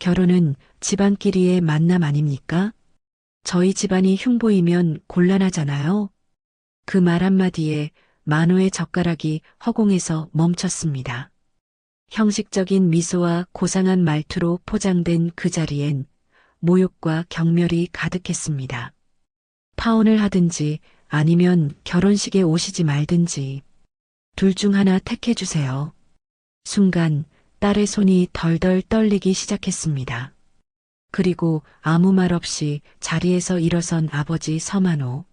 결혼은 집안끼리의 만남 아닙니까? 저희 집안이 흉보이면 곤란하잖아요. 그 말 한마디에 만호의 젓가락이 허공에서 멈췄습니다. 형식적인 미소와 고상한 말투로 포장된 그 자리엔 모욕과 경멸이 가득했습니다. 파혼을 하든지 아니면 결혼식에 오시지 말든지 둘 중 하나 택해주세요. 순간 딸의 손이 덜덜 떨리기 시작했습니다. 그리고 아무 말 없이 자리에서 일어선 아버지 서만호.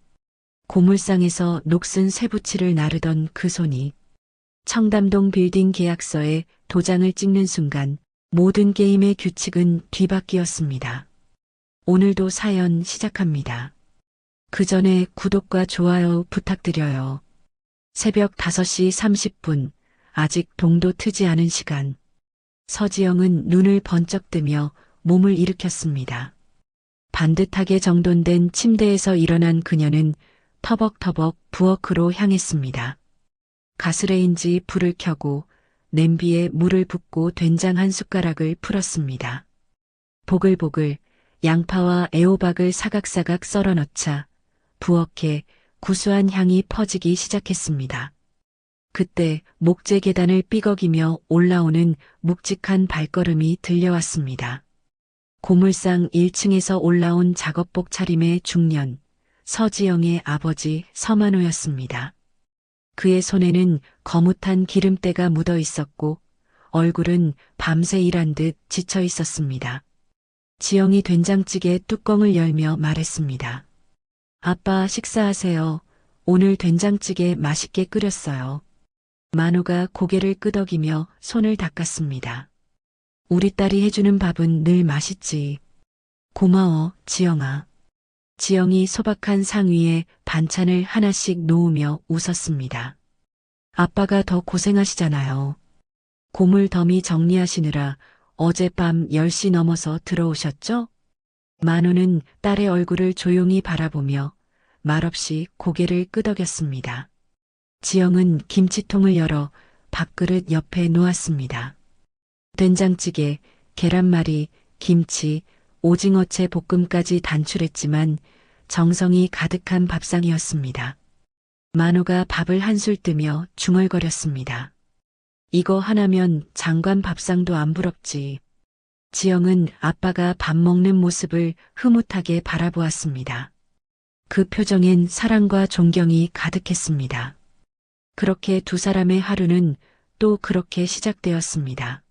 고물상에서 녹슨 쇠붙이를 나르던 그 손이 청담동 빌딩 계약서에 도장을 찍는 순간 모든 게임의 규칙은 뒤바뀌었습니다. 오늘도 사연 시작합니다. 그 전에 구독과 좋아요 부탁드려요. 새벽 5시 30분, 아직 동도 트지 않은 시간. 서지영은 눈을 번쩍 뜨며 몸을 일으켰습니다. 반듯하게 정돈된 침대에서 일어난 그녀는 터벅터벅 부엌으로 향했습니다. 가스레인지 불을 켜고 냄비에 물을 붓고 된장 한 숟가락을 풀었습니다. 보글보글 양파와 애호박을 사각사각 썰어 넣자 부엌에 구수한 향이 퍼지기 시작했습니다. 그때 목재 계단을 삐걱이며 올라오는 묵직한 발걸음이 들려왔습니다. 고물상 1층에서 올라온 작업복 차림의 중년, 서지영의 아버지 서만호였습니다. 그의 손에는 거뭇한 기름때가 묻어 있었고 얼굴은 밤새 일한 듯 지쳐 있었습니다. 지영이 된장찌개 뚜껑을 열며 말했습니다. 아빠 식사하세요. 오늘 된장찌개 맛있게 끓였어요. 만호가 고개를 끄덕이며 손을 닦았습니다. 우리 딸이 해주는 밥은 늘 맛있지. 고마워, 지영아. 지영이 소박한 상 위에 반찬을 하나씩 놓으며 웃었습니다. 아빠가 더 고생하시잖아요. 고물 더미 정리하시느라 어젯밤 10시 넘어서 들어오셨죠? 만호는 딸의 얼굴을 조용히 바라보며 말없이 고개를 끄덕였습니다. 지영은 김치통을 열어 밥그릇 옆에 놓았습니다. 된장찌개, 계란말이, 김치, 오징어채 볶음까지 단출했지만 정성이 가득한 밥상이었습니다. 만호가 밥을 한술 뜨며 중얼거렸습니다. 이거 하나면 장관 밥상도 안 부럽지. 지영은 아빠가 밥 먹는 모습을 흐뭇하게 바라보았습니다. 그 표정엔 사랑과 존경이 가득했습니다. 그렇게 두 사람의 하루는 또 그렇게 시작되었습니다.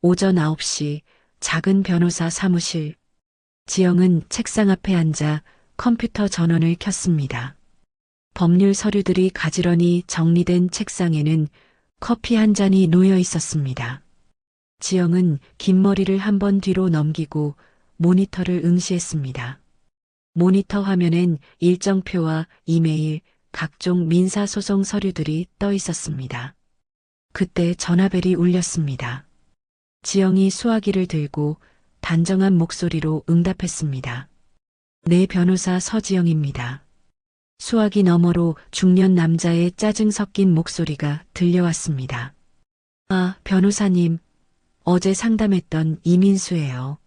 오전 9시 작은 변호사 사무실. 지영은 책상 앞에 앉아 컴퓨터 전원을 켰습니다. 법률 서류들이 가지런히 정리된 책상에는 커피 한 잔이 놓여 있었습니다. 지영은 긴 머리를 한번 뒤로 넘기고 모니터를 응시했습니다. 모니터 화면엔 일정표와 이메일, 각종 민사소송 서류들이 떠 있었습니다. 그때 전화벨이 울렸습니다. 지영이 수화기를 들고 단정한 목소리로 응답했습니다. 네, 변호사 서지영입니다. 수화기 너머로 중년 남자의 짜증 섞인 목소리가 들려왔습니다. 아, 변호사님. 어제 상담했던 이민수예요.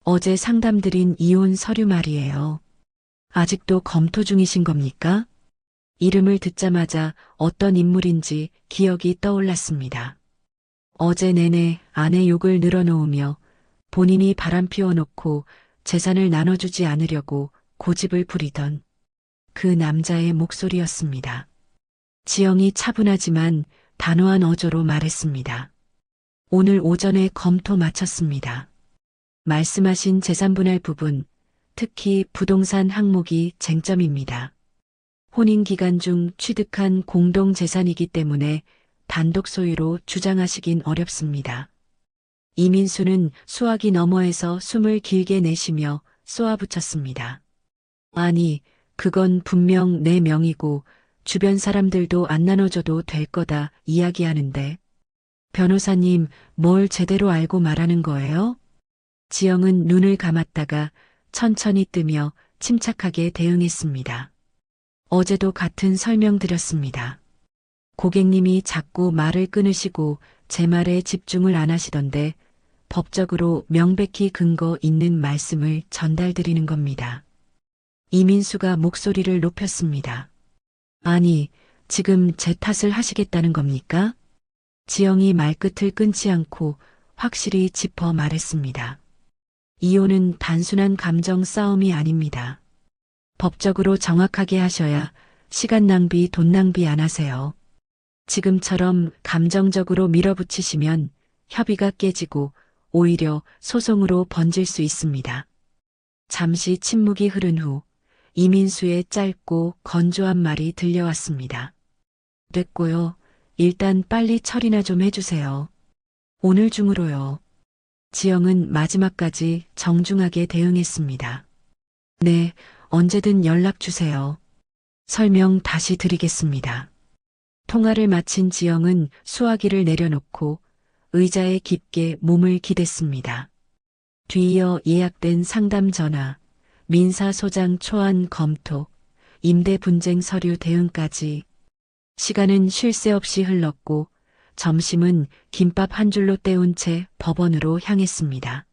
어제 상담드린 이혼 서류 말이에요. 아직도 검토 중이신 겁니까? 이름을 듣자마자 어떤 인물인지 기억이 떠올랐습니다. 어제 내내 아내 욕을 늘어놓으며 본인이 바람 피워놓고 재산을 나눠주지 않으려고 고집을 부리던 그 남자의 목소리였습니다. 지영이 차분하지만 단호한 어조로 말했습니다. 오늘 오전에 검토 마쳤습니다. 말씀하신 재산분할 부분, 특히 부동산 항목이 쟁점입니다. 혼인 기간 중 취득한 공동재산이기 때문에 단독 소유로 주장하시긴 어렵습니다. 이민수는 수화기 너머에서 숨을 길게 내쉬며 쏘아붙였습니다. 아니, 그건 분명 내 명의고 주변 사람들도 안 나눠줘도 될 거다 이야기하는데 변호사님 뭘 제대로 알고 말하는 거예요? 지영은 눈을 감았다가 천천히 뜨며 침착하게 대응했습니다. 어제도 같은 설명 드렸습니다. 고객님이 자꾸 말을 끊으시고 제 말에 집중을 안 하시던데 법적으로 명백히 근거 있는 말씀을 전달드리는 겁니다. 이민수가 목소리를 높였습니다. 아니, 지금 제 탓을 하시겠다는 겁니까? 지영이 말끝을 끊지 않고 확실히 짚어 말했습니다. 이혼은 단순한 감정 싸움이 아닙니다. 법적으로 정확하게 하셔야 시간 낭비, 돈 낭비 안 하세요. 지금처럼 감정적으로 밀어붙이시면 협의가 깨지고 오히려 소송으로 번질 수 있습니다. 잠시 침묵이 흐른 후 이민수의 짧고 건조한 말이 들려왔습니다. 됐고요. 일단 빨리 처리나 좀 해주세요. 오늘 중으로요. 지영은 마지막까지 정중하게 대응했습니다. 네, 언제든 연락 주세요. 설명 다시 드리겠습니다. 통화를 마친 지영은 수화기를 내려놓고 의자에 깊게 몸을 기댔습니다. 뒤이어 예약된 상담 전화, 민사소장 초안 검토, 임대 분쟁 서류 대응까지 시간은 쉴 새 없이 흘렀고 점심은 김밥 한 줄로 때운 채 법원으로 향했습니다.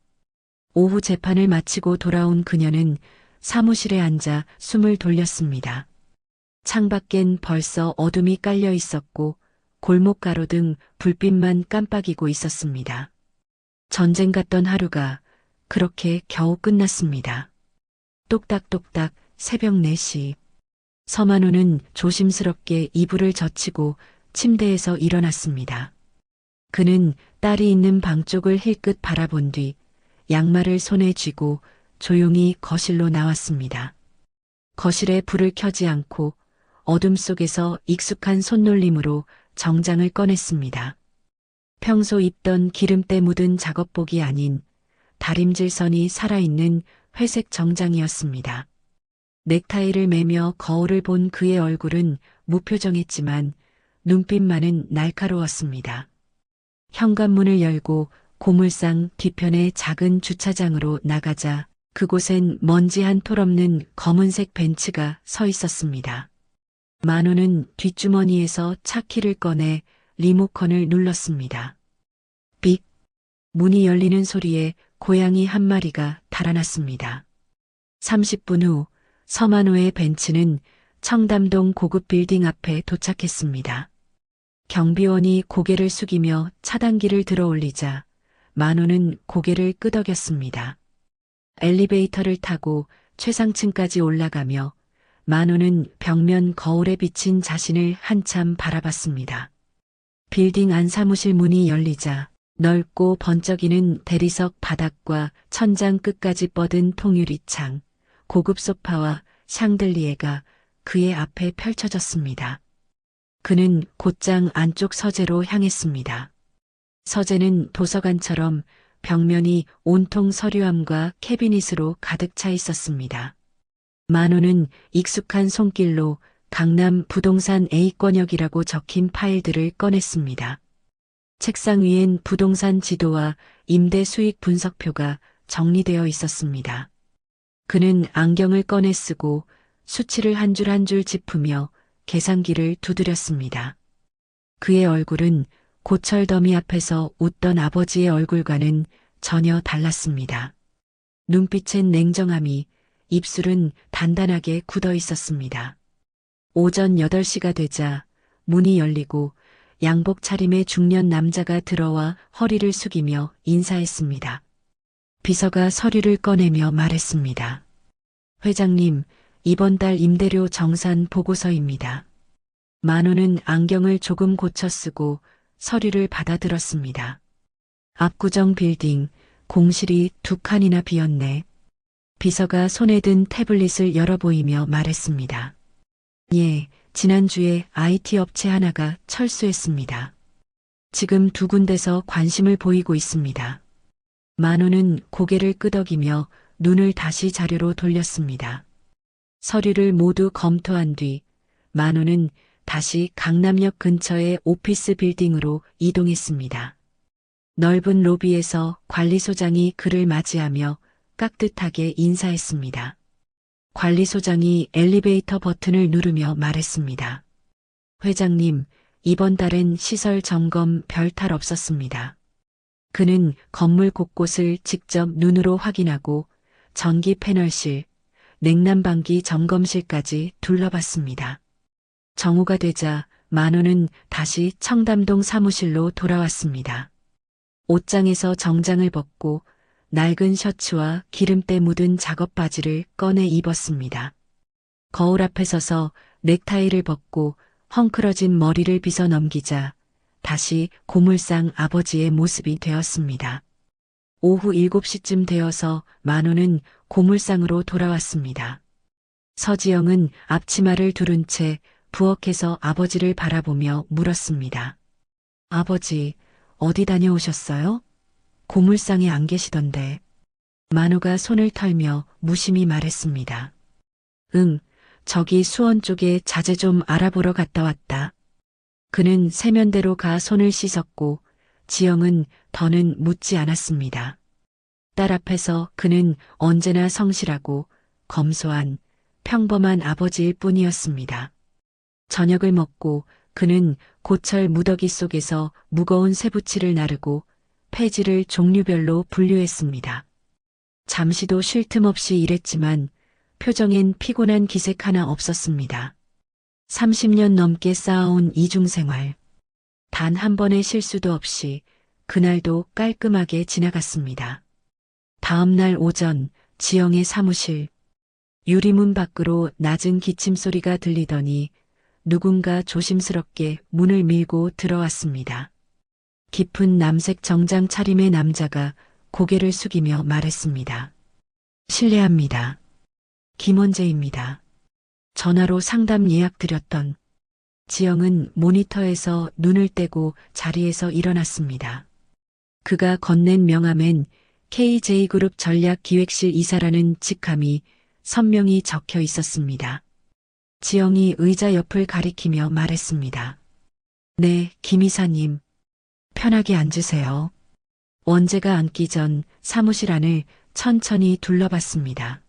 오후 재판을 마치고 돌아온 그녀는 사무실에 앉아 숨을 돌렸습니다. 창밖엔 벌써 어둠이 깔려 있었고 골목 가로등 불빛만 깜빡이고 있었습니다. 전쟁 같던 하루가 그렇게 겨우 끝났습니다. 똑딱똑딱 새벽 4시. 서만호는 조심스럽게 이불을 젖히고 침대에서 일어났습니다. 그는 딸이 있는 방 쪽을 힐끗 바라본 뒤 양말을 손에 쥐고 조용히 거실로 나왔습니다. 거실에 불을 켜지 않고 어둠 속에서 익숙한 손놀림으로 정장을 꺼냈습니다. 평소 입던 기름때 묻은 작업복이 아닌 다림질선이 살아있는 회색 정장이었습니다. 넥타이를 매며 거울을 본 그의 얼굴은 무표정했지만 눈빛만은 날카로웠습니다. 현관문을 열고 고물상 뒤편의 작은 주차장으로 나가자 그곳엔 먼지 한 톨 없는 검은색 벤츠가 서 있었습니다. 만호는 뒷주머니에서 차키를 꺼내 리모컨을 눌렀습니다. 삑! 문이 열리는 소리에 고양이 한 마리가 달아났습니다. 30분 후 서만호의 벤츠는 청담동 고급 빌딩 앞에 도착했습니다. 경비원이 고개를 숙이며 차단기를 들어올리자 만호는 고개를 끄덕였습니다. 엘리베이터를 타고 최상층까지 올라가며 만호는 벽면 거울에 비친 자신을 한참 바라봤습니다. 빌딩 안 사무실 문이 열리자 넓고 번쩍이는 대리석 바닥과 천장 끝까지 뻗은 통유리창, 고급 소파와 샹들리에가 그의 앞에 펼쳐졌습니다. 그는 곧장 안쪽 서재로 향했습니다. 서재는 도서관처럼 벽면이 온통 서류함과 캐비닛으로 가득 차 있었습니다. 만호는 익숙한 손길로 강남 부동산 A권역이라고 적힌 파일들을 꺼냈습니다. 책상 위엔 부동산 지도와 임대 수익 분석표가 정리되어 있었습니다. 그는 안경을 꺼내 쓰고 수치를 한 줄 한 줄 짚으며 계산기를 두드렸습니다. 그의 얼굴은 고철 더미 앞에서 웃던 아버지의 얼굴과는 전혀 달랐습니다. 눈빛엔 냉정함이, 입술은 단단하게 굳어 있었습니다. 오전 8시가 되자 문이 열리고 양복 차림의 중년 남자가 들어와 허리를 숙이며 인사했습니다. 비서가 서류를 꺼내며 말했습니다. 회장님, 이번 달 임대료 정산 보고서입니다. 만호는 안경을 조금 고쳐 쓰고 서류를 받아들었습니다. 압구정 빌딩, 공실이 2칸이나 비었네. 비서가 손에 든 태블릿을 열어 보이며 말했습니다. 예, 지난주에 IT 업체 하나가 철수했습니다. 지금 2군데서 관심을 보이고 있습니다. 만호는 고개를 끄덕이며 눈을 다시 자료로 돌렸습니다. 서류를 모두 검토한 뒤 만호는 다시 강남역 근처의 오피스 빌딩으로 이동했습니다. 넓은 로비에서 관리소장이 그를 맞이하며 깍듯하게 인사했습니다. 관리소장이 엘리베이터 버튼을 누르며 말했습니다. 회장님, 이번 달엔 시설 점검 별 탈 없었습니다. 그는 건물 곳곳을 직접 눈으로 확인하고 전기 패널실, 냉난방기 점검실까지 둘러봤습니다. 정오가 되자 만호는 다시 청담동 사무실로 돌아왔습니다. 옷장에서 정장을 벗고 낡은 셔츠와 기름때 묻은 작업 바지를 꺼내 입었습니다. 거울 앞에 서서 넥타이를 벗고 헝클어진 머리를 빗어 넘기자 다시 고물상 아버지의 모습이 되었습니다. 오후 7시쯤 되어서 만호는 고물상으로 돌아왔습니다. 서지영은 앞치마를 두른 채 부엌에서 아버지를 바라보며 물었습니다. 아버지, 어디 다녀오셨어요? 고물상에 안 계시던데. 만호가 손을 털며 무심히 말했습니다. 응, 저기 수원 쪽에 자재 좀 알아보러 갔다 왔다. 그는 세면대로 가 손을 씻었고 지영은 더는 묻지 않았습니다. 딸 앞에서 그는 언제나 성실하고 검소한 평범한 아버지일 뿐이었습니다. 저녁을 먹고 그는 고철 무더기 속에서 무거운 쇠붙이를 나르고 폐지를 종류별로 분류했습니다. 잠시도 쉴 틈 없이 일했지만 표정엔 피곤한 기색 하나 없었습니다. 30년 넘게 쌓아온 이중생활. 단 한 번의 실수도 없이 그날도 깔끔하게 지나갔습니다. 다음 날 오전 지영의 사무실. 유리문 밖으로 낮은 기침 소리가 들리더니 누군가 조심스럽게 문을 밀고 들어왔습니다. 깊은 남색 정장 차림의 남자가 고개를 숙이며 말했습니다. 실례합니다. 김원재입니다. 전화로 상담 예약 드렸던. 지영은 모니터에서 눈을 떼고 자리에서 일어났습니다. 그가 건넨 명함엔 KJ그룹 전략기획실 이사라는 직함이 선명히 적혀 있었습니다. 지영이 의자 옆을 가리키며 말했습니다. 네, 김 이사님. 편하게 앉으세요. 원재가 앉기 전 사무실 안을 천천히 둘러봤습니다.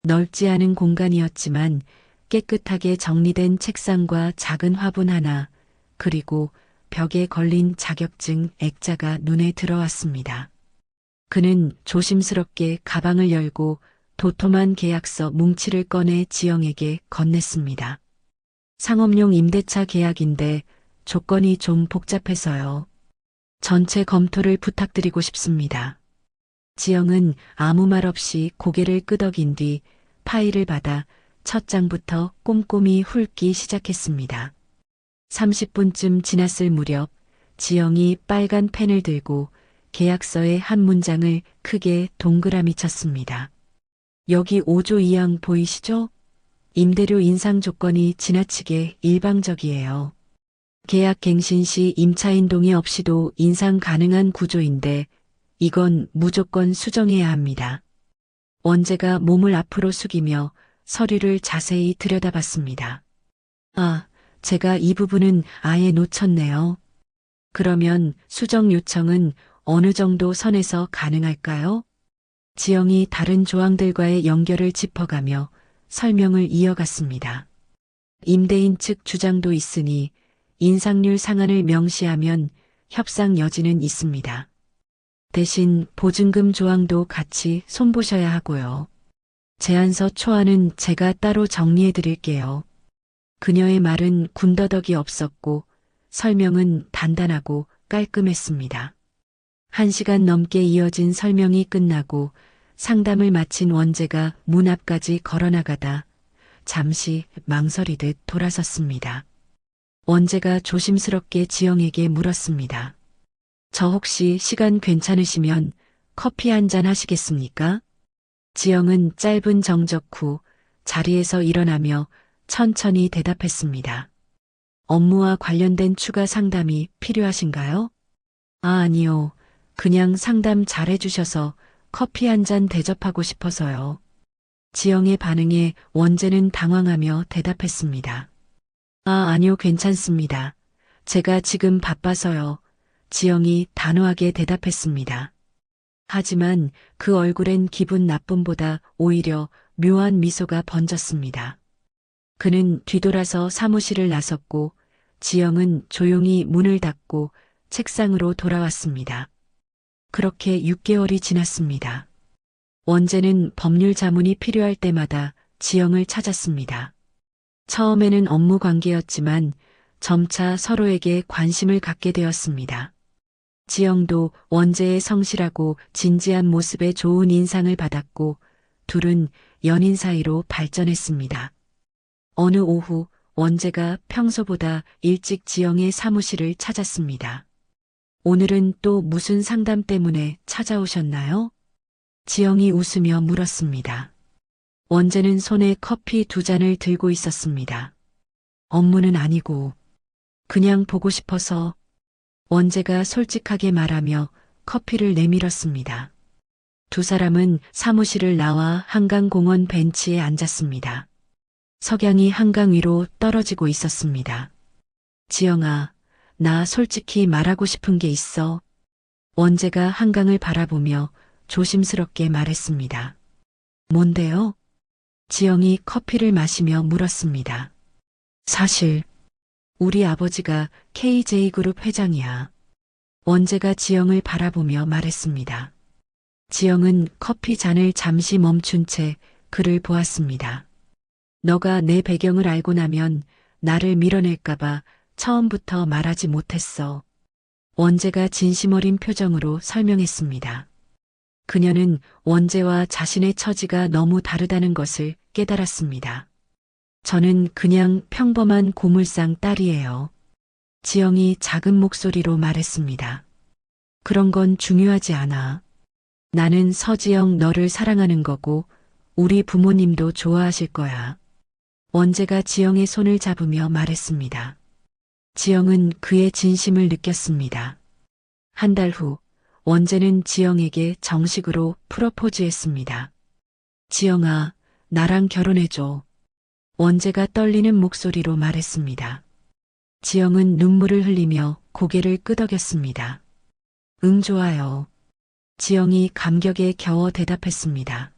넓지 않은 공간이었지만 깨끗하게 정리된 책상과 작은 화분 하나, 그리고 벽에 걸린 자격증 액자가 눈에 들어왔습니다. 그는 조심스럽게 가방을 열고 도톰한 계약서 뭉치를 꺼내 지영에게 건넸습니다. 상업용 임대차 계약인데 조건이 좀 복잡해서요. 전체 검토를 부탁드리고 싶습니다. 지영은 아무 말 없이 고개를 끄덕인 뒤 파일을 받아 첫 장부터 꼼꼼히 훑기 시작했습니다. 30분쯤 지났을 무렵 지영이 빨간 펜을 들고 계약서의 한 문장을 크게 동그라미 쳤습니다. 여기 5조 2항 보이시죠? 임대료 인상 조건이 지나치게 일방적이에요. 계약 갱신 시 임차인 동의 없이도 인상 가능한 구조인데 이건 무조건 수정해야 합니다. 원재가 몸을 앞으로 숙이며 서류를 자세히 들여다봤습니다. 아, 제가 이 부분은 아예 놓쳤네요. 그러면 수정 요청은 어느 정도 선에서 가능할까요? 지영이 다른 조항들과의 연결을 짚어가며 설명을 이어갔습니다. 임대인 측 주장도 있으니 인상률 상한을 명시하면 협상 여지는 있습니다. 대신 보증금 조항도 같이 손보셔야 하고요. 제안서 초안은 제가 따로 정리해 드릴게요. 그녀의 말은 군더더기 없었고 설명은 단단하고 깔끔했습니다. 1시간 넘게 이어진 설명이 끝나고 상담을 마친 원재가 문 앞까지 걸어나가다 잠시 망설이듯 돌아섰습니다. 원재가 조심스럽게 지영에게 물었습니다. 저 혹시 시간 괜찮으시면 커피 한 잔 하시겠습니까? 지영은 짧은 정적 후 자리에서 일어나며 천천히 대답했습니다. 업무와 관련된 추가 상담이 필요하신가요? 아, 아니요. 그냥 상담 잘 해주셔서 커피 한 잔 대접하고 싶어서요. 지영의 반응에 원재는 당황하며 대답했습니다. 아, 아니요, 괜찮습니다. 제가 지금 바빠서요. 지영이 단호하게 대답했습니다. 하지만 그 얼굴엔 기분 나쁨보다 오히려 묘한 미소가 번졌습니다. 그는 뒤돌아서 사무실을 나섰고 지영은 조용히 문을 닫고 책상으로 돌아왔습니다. 그렇게 6개월이 지났습니다. 원재는 법률 자문이 필요할 때마다 지영을 찾았습니다. 처음에는 업무 관계였지만 점차 서로에게 관심을 갖게 되었습니다. 지영도 원재의 성실하고 진지한 모습에 좋은 인상을 받았고 둘은 연인 사이로 발전했습니다. 어느 오후 원재가 평소보다 일찍 지영의 사무실을 찾았습니다. 오늘은 또 무슨 상담 때문에 찾아오셨나요? 지영이 웃으며 물었습니다. 원재는 손에 커피 2잔을 들고 있었습니다. 업무는 아니고 그냥 보고 싶어서. 원재가 솔직하게 말하며 커피를 내밀었습니다. 두 사람은 사무실을 나와 한강공원 벤치에 앉았습니다. 석양이 한강 위로 떨어지고 있었습니다. 지영아, 나 솔직히 말하고 싶은 게 있어. 원재가 한강을 바라보며 조심스럽게 말했습니다. 뭔데요? 지영이 커피를 마시며 물었습니다. 사실 우리 아버지가 KJ그룹 회장이야. 원재가 지영을 바라보며 말했습니다. 지영은 커피 잔을 잠시 멈춘 채 그를 보았습니다. 너가 내 배경을 알고 나면 나를 밀어낼까봐 처음부터 말하지 못했어. 원재가 진심 어린 표정으로 설명했습니다. 그녀는 원재와 자신의 처지가 너무 다르다는 것을 깨달았습니다. 저는 그냥 평범한 고물상 딸이에요. 지영이 작은 목소리로 말했습니다. 그런 건 중요하지 않아. 나는 서지영 너를 사랑하는 거고 우리 부모님도 좋아하실 거야. 원재가 지영의 손을 잡으며 말했습니다. 지영은 그의 진심을 느꼈습니다. 한 달 후 원재는 지영에게 정식으로 프로포즈했습니다. 지영아, 나랑 결혼해줘. 원재가 떨리는 목소리로 말했습니다. 지영은 눈물을 흘리며 고개를 끄덕였습니다. 응, 좋아요. 지영이 감격에 겨워 대답했습니다.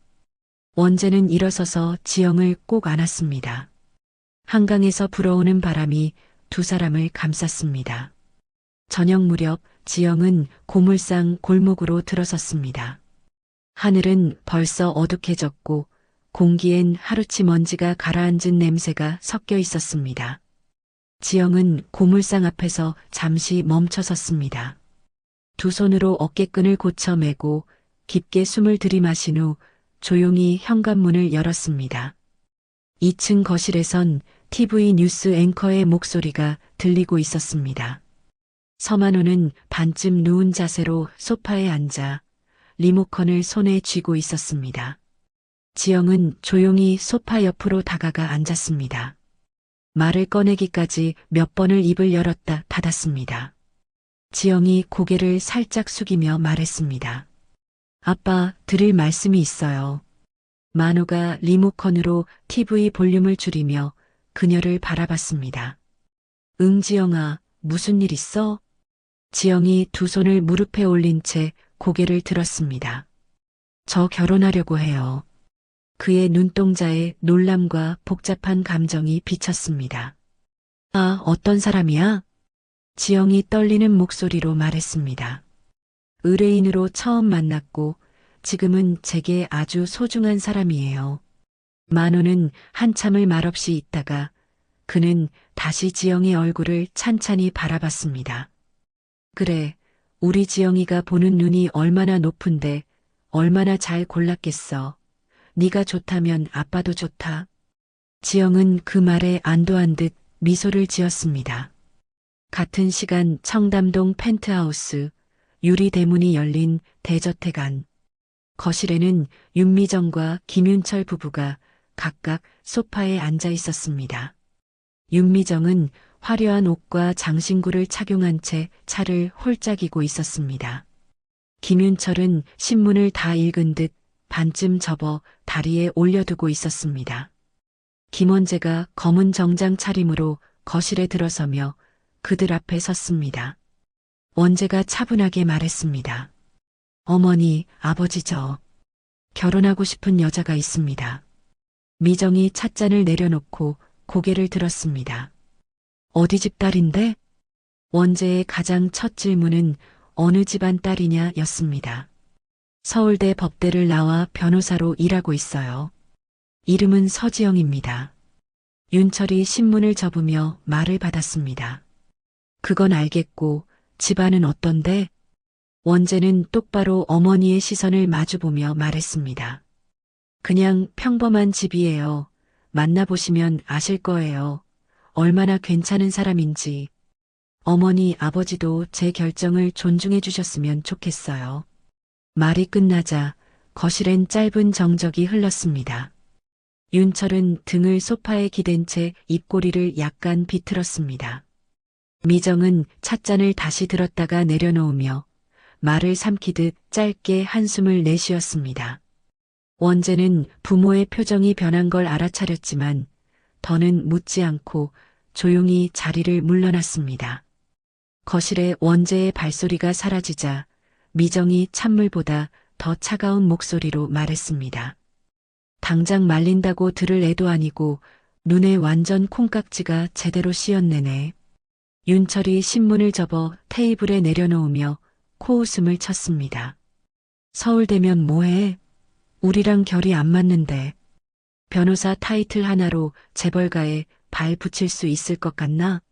원재는 일어서서 지영을 꼭 안았습니다. 한강에서 불어오는 바람이 두 사람을 감쌌습니다. 저녁 무렵 지영은 고물상 골목으로 들어섰습니다. 하늘은 벌써 어둑해졌고 공기엔 하루치 먼지가 가라앉은 냄새가 섞여 있었습니다. 지영은 고물상 앞에서 잠시 멈춰 섰습니다. 두 손으로 어깨끈을 고쳐 매고 깊게 숨을 들이마신 후 조용히 현관문을 열었습니다. 2층 거실에선 TV 뉴스 앵커의 목소리가 들리고 있었습니다. 서만호는 반쯤 누운 자세로 소파에 앉아 리모컨을 손에 쥐고 있었습니다. 지영은 조용히 소파 옆으로 다가가 앉았습니다. 말을 꺼내기까지 몇 번을 입을 열었다 닫았습니다. 지영이 고개를 살짝 숙이며 말했습니다. 아빠, 드릴 말씀이 있어요. 만호가 리모컨으로 TV 볼륨을 줄이며 그녀를 바라봤습니다. 응, 지영아, 무슨 일 있어? 지영이 두 손을 무릎에 올린 채 고개를 들었습니다. 저 결혼하려고 해요. 그의 눈동자에 놀람과 복잡한 감정이 비쳤습니다. 아, 어떤 사람이야? 지영이 떨리는 목소리로 말했습니다. 의뢰인으로 처음 만났고 지금은 제게 아주 소중한 사람이에요. 만호는 한참을 말없이 있다가 그는 다시 지영의 얼굴을 찬찬히 바라봤습니다. 그래, 우리 지영이가 보는 눈이 얼마나 높은데 얼마나 잘 골랐겠어. 네가 좋다면 아빠도 좋다. 지영은 그 말에 안도한 듯 미소를 지었습니다. 같은 시간 청담동 펜트하우스, 유리 대문이 열린 대저택 안. 거실에는 윤미정과 김윤철 부부가 각각 소파에 앉아 있었습니다. 윤미정은 화려한 옷과 장신구를 착용한 채 차를 홀짝이고 있었습니다. 김윤철은 신문을 다 읽은 듯 반쯤 접어 다리에 올려두고 있었습니다. 김원재가 검은 정장 차림으로 거실에 들어서며 그들 앞에 섰습니다. 원재가 차분하게 말했습니다. 어머니, 아버지 저 결혼하고 싶은 여자가 있습니다. 미정이 찻잔을 내려놓고 고개를 들었습니다. 어디 집 딸인데? 원재의 가장 첫 질문은 어느 집안 딸이냐 였습니다. 서울대 법대를 나와 변호사로 일하고 있어요. 이름은 서지영입니다. 윤철이 신문을 접으며 말을 받았습니다. 그건 알겠고 집안은 어떤데? 원재는 똑바로 어머니의 시선을 마주보며 말했습니다. 그냥 평범한 집이에요. 만나보시면 아실 거예요. 얼마나 괜찮은 사람인지. 어머니, 아버지도 제 결정을 존중해 주셨으면 좋겠어요. 말이 끝나자 거실엔 짧은 정적이 흘렀습니다. 윤철은 등을 소파에 기댄 채 입꼬리를 약간 비틀었습니다. 미정은 찻잔을 다시 들었다가 내려놓으며 말을 삼키듯 짧게 한숨을 내쉬었습니다. 원재는 부모의 표정이 변한 걸 알아차렸지만 더는 묻지 않고 조용히 자리를 물러났습니다. 거실에 원재의 발소리가 사라지자 미정이 찬물보다 더 차가운 목소리로 말했습니다. 당장 말린다고 들을 애도 아니고 눈에 완전 콩깍지가 제대로 씌었네네. 윤철이 신문을 접어 테이블에 내려놓으며 코웃음을 쳤습니다. 서울대면 뭐해? 우리랑 결이 안 맞는데. 변호사 타이틀 하나로 재벌가에 발 붙일 수 있을 것 같나?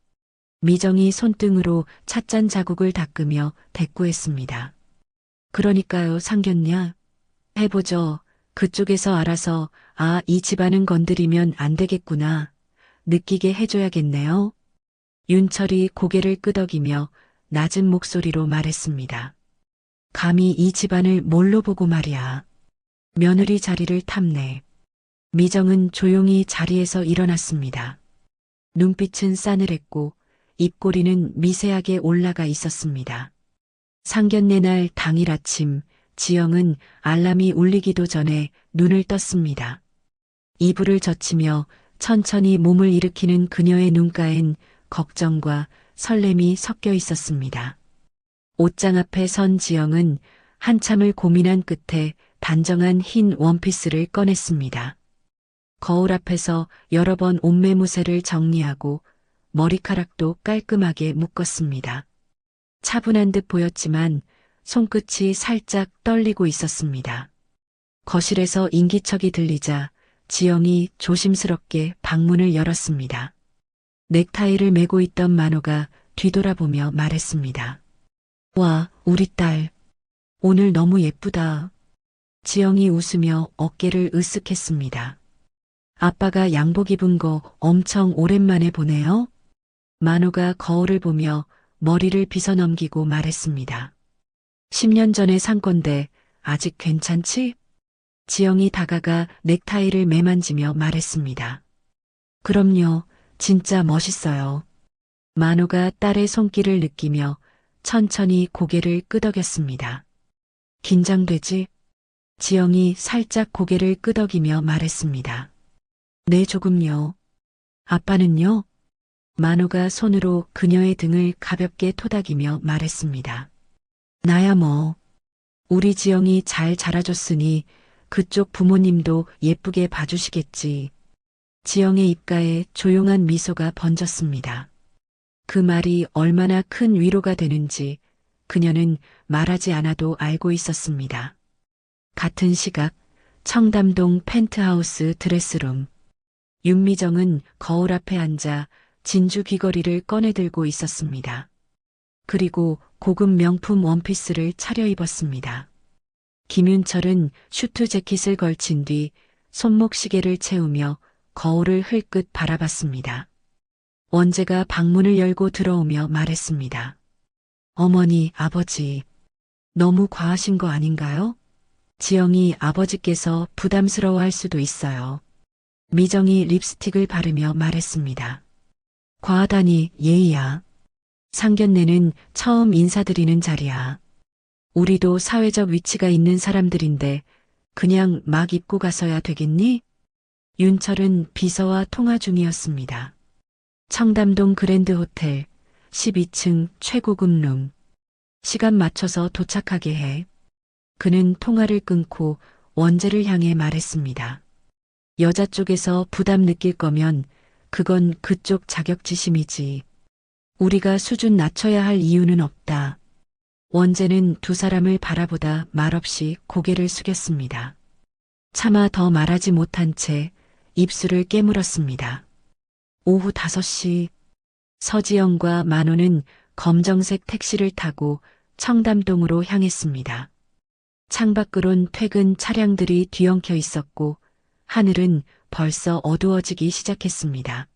미정이 손등으로 찻잔 자국을 닦으며 대꾸했습니다. 그러니까요, 상견냐? 해보죠. 그쪽에서 알아서 이 집안은 건드리면 안 되겠구나. 느끼게 해줘야겠네요. 윤철이 고개를 끄덕이며 낮은 목소리로 말했습니다. 감히 이 집안을 뭘로 보고 말이야. 며느리 자리를 탐내. 미정은 조용히 자리에서 일어났습니다. 눈빛은 싸늘했고 입꼬리는 미세하게 올라가 있었습니다. 상견례 날 당일 아침 지영은 알람이 울리기도 전에 눈을 떴습니다. 이불을 젖히며 천천히 몸을 일으키는 그녀의 눈가엔 걱정과 설렘이 섞여 있었습니다. 옷장 앞에 선 지영은 한참을 고민한 끝에 단정한 흰 원피스를 꺼냈습니다. 거울 앞에서 여러 번 옷매무새를 정리하고 머리카락도 깔끔하게 묶었습니다. 차분한 듯 보였지만 손끝이 살짝 떨리고 있었습니다. 거실에서 인기척이 들리자 지영이 조심스럽게 방문을 열었습니다. 넥타이를 메고 있던 만호가 뒤돌아보며 말했습니다. 와, 우리 딸. 오늘 너무 예쁘다. 지영이 웃으며 어깨를 으쓱했습니다. 아빠가 양복 입은 거 엄청 오랜만에 보네요. 만호가 거울을 보며 머리를 빗어넘기고 말했습니다. 10년 전에 산 건데 아직 괜찮지? 지영이 다가가 넥타이를 매만지며 말했습니다. 그럼요, 진짜 멋있어요. 만호가 딸의 손길을 느끼며 천천히 고개를 끄덕였습니다. 긴장되지? 지영이 살짝 고개를 끄덕이며 말했습니다. 네, 조금요. 아빠는요? 만호가 손으로 그녀의 등을 가볍게 토닥이며 말했습니다. 나야 뭐. 우리 지영이 잘 자라줬으니 그쪽 부모님도 예쁘게 봐주시겠지. 지영의 입가에 조용한 미소가 번졌습니다. 그 말이 얼마나 큰 위로가 되는지 그녀는 말하지 않아도 알고 있었습니다. 같은 시각 청담동 펜트하우스 드레스룸. 윤미정은 거울 앞에 앉아 진주 귀걸이를 꺼내들고 있었습니다. 그리고 고급 명품 원피스를 차려입었습니다. 김윤철은 슈트 재킷을 걸친 뒤 손목 시계를 채우며 거울을 흘끗 바라봤습니다. 원재가 방문을 열고 들어오며 말했습니다. 어머니, 아버지, 너무 과하신 거 아닌가요? 지영이 아버지께서 부담스러워할 수도 있어요. 미정이 립스틱을 바르며 말했습니다. 과하다니 예의야. 상견례는 처음 인사드리는 자리야. 우리도 사회적 위치가 있는 사람들인데 그냥 막 입고 가서야 되겠니? 윤철은 비서와 통화 중이었습니다. 청담동 그랜드 호텔 12층 최고급 룸. 시간 맞춰서 도착하게 해. 그는 통화를 끊고 원재를 향해 말했습니다. 여자 쪽에서 부담 느낄 거면 그건 그쪽 자격지심이지. 우리가 수준 낮춰야 할 이유는 없다. 원재는 두 사람을 바라보다 말없이 고개를 숙였습니다. 차마 더 말하지 못한 채 입술을 깨물었습니다. 오후 5시 서지영과 만호는 검정색 택시를 타고 청담동으로 향했습니다. 창밖으론 퇴근 차량들이 뒤엉켜 있었고 하늘은 벌써 어두워지기 시작했습니다.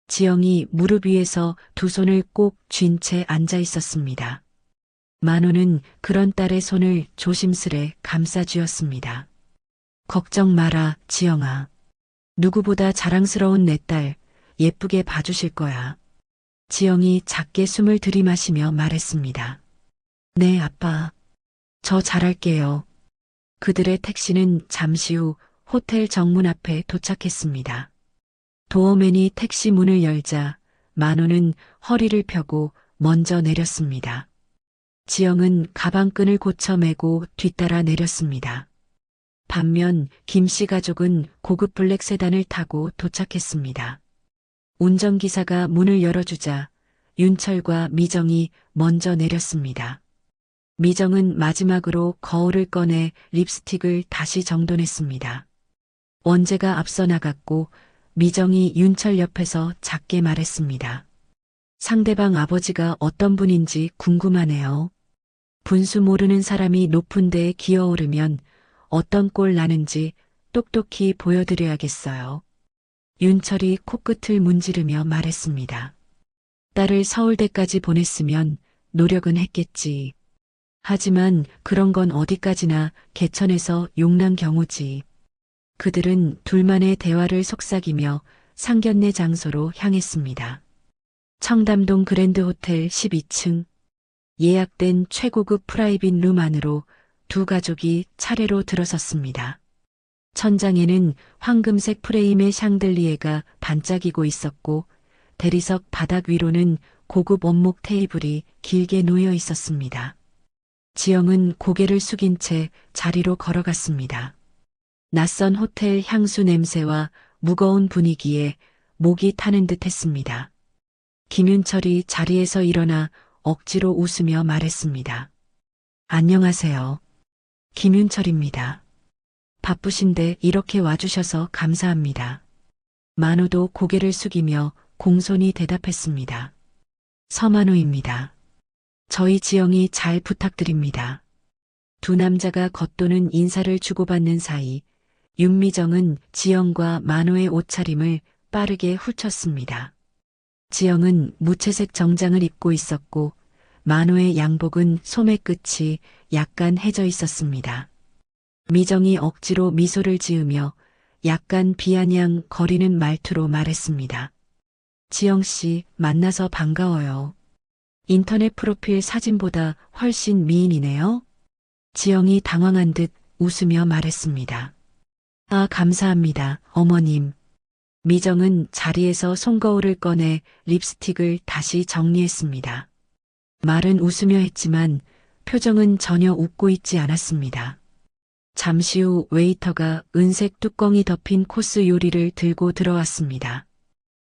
지영이 무릎 위에서 두 손을 꼭 쥔 채 앉아 있었습니다. 만호는 그런 딸의 손을 조심스레 감싸 쥐었습니다. 걱정 마라, 지영아. 누구보다 자랑스러운 내 딸 예쁘게 봐주실 거야. 지영이 작게 숨을 들이마시며 말했습니다. 네, 아빠. 저 잘할게요. 그들의 택시는 잠시 후 호텔 정문 앞에 도착했습니다. 도어맨이 택시 문을 열자 만호는 허리를 펴고 먼저 내렸습니다. 지영은 가방끈을 고쳐 매고 뒤따라 내렸습니다. 반면 김씨 가족은 고급 블랙 세단을 타고 도착했습니다. 운전기사가 문을 열어주자 윤철과 미정이 먼저 내렸습니다. 미정은 마지막으로 거울을 꺼내 립스틱을 다시 정돈했습니다. 원재가 앞서 나갔고 미정이 윤철 옆에서 작게 말했습니다. 상대방 아버지가 어떤 분인지 궁금하네요. 분수 모르는 사람이 높은 데에 기어오르면 어떤 꼴 나는지 똑똑히 보여드려야겠어요. 윤철이 코끝을 문지르며 말했습니다. 딸을 서울대까지 보냈으면 노력은 했겠지. 하지만 그런 건 어디까지나 개천에서 용난 경우지. 그들은 둘만의 대화를 속삭이며 상견례 장소로 향했습니다. 청담동 그랜드 호텔 12층. 예약된 최고급 프라이빗 룸 안으로 두 가족이 차례로 들어섰습니다. 천장에는 황금색 프레임의 샹들리에가 반짝이고 있었고 대리석 바닥 위로는 고급 원목 테이블이 길게 놓여 있었습니다. 지영은 고개를 숙인 채 자리로 걸어갔습니다. 낯선 호텔 향수 냄새와 무거운 분위기에 목이 타는 듯 했습니다. 김윤철이 자리에서 일어나 억지로 웃으며 말했습니다. 안녕하세요. 김윤철입니다. 바쁘신데 이렇게 와주셔서 감사합니다. 만호도 고개를 숙이며 공손히 대답했습니다. 서만호입니다. 저희 지영이 잘 부탁드립니다. 두 남자가 겉도는 인사를 주고받는 사이 윤미정은 지영과 만호의 옷차림을 빠르게 훑었습니다. 지영은 무채색 정장을 입고 있었고 만호의 양복은 소매 끝이 약간 해져 있었습니다. 미정이 억지로 미소를 지으며 약간 비아냥 거리는 말투로 말했습니다. 지영 씨, 만나서 반가워요. 인터넷 프로필 사진보다 훨씬 미인이네요. 지영이 당황한 듯 웃으며 말했습니다. 아, 감사합니다, 어머님. 미정은 자리에서 손거울을 꺼내 립스틱을 다시 정리했습니다. 말은 웃으며 했지만 표정은 전혀 웃고 있지 않았습니다. 잠시 후 웨이터가 은색 뚜껑이 덮인 코스 요리를 들고 들어왔습니다.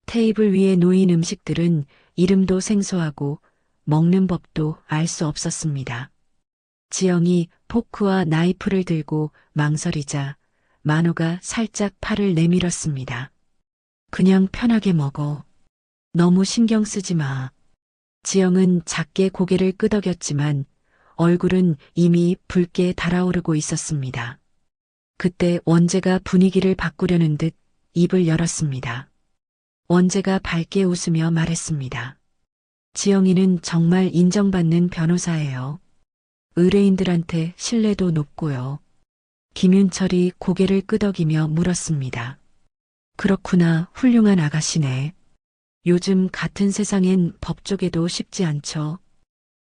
테이블 위에 놓인 음식들은 이름도 생소하고 먹는 법도 알 수 없었습니다. 지영이 포크와 나이프를 들고 망설이자 만호가 살짝 팔을 내밀었습니다. 그냥 편하게 먹어. 너무 신경 쓰지 마. 지영은 작게 고개를 끄덕였지만 얼굴은 이미 붉게 달아오르고 있었습니다. 그때 원재가 분위기를 바꾸려는 듯 입을 열었습니다. 원재가 밝게 웃으며 말했습니다. 지영이는 정말 인정받는 변호사예요. 의뢰인들한테 신뢰도 높고요. 김윤철이 고개를 끄덕이며 물었습니다. 그렇구나, 훌륭한 아가씨네. 요즘 같은 세상엔 법 쪽에도 쉽지 않죠.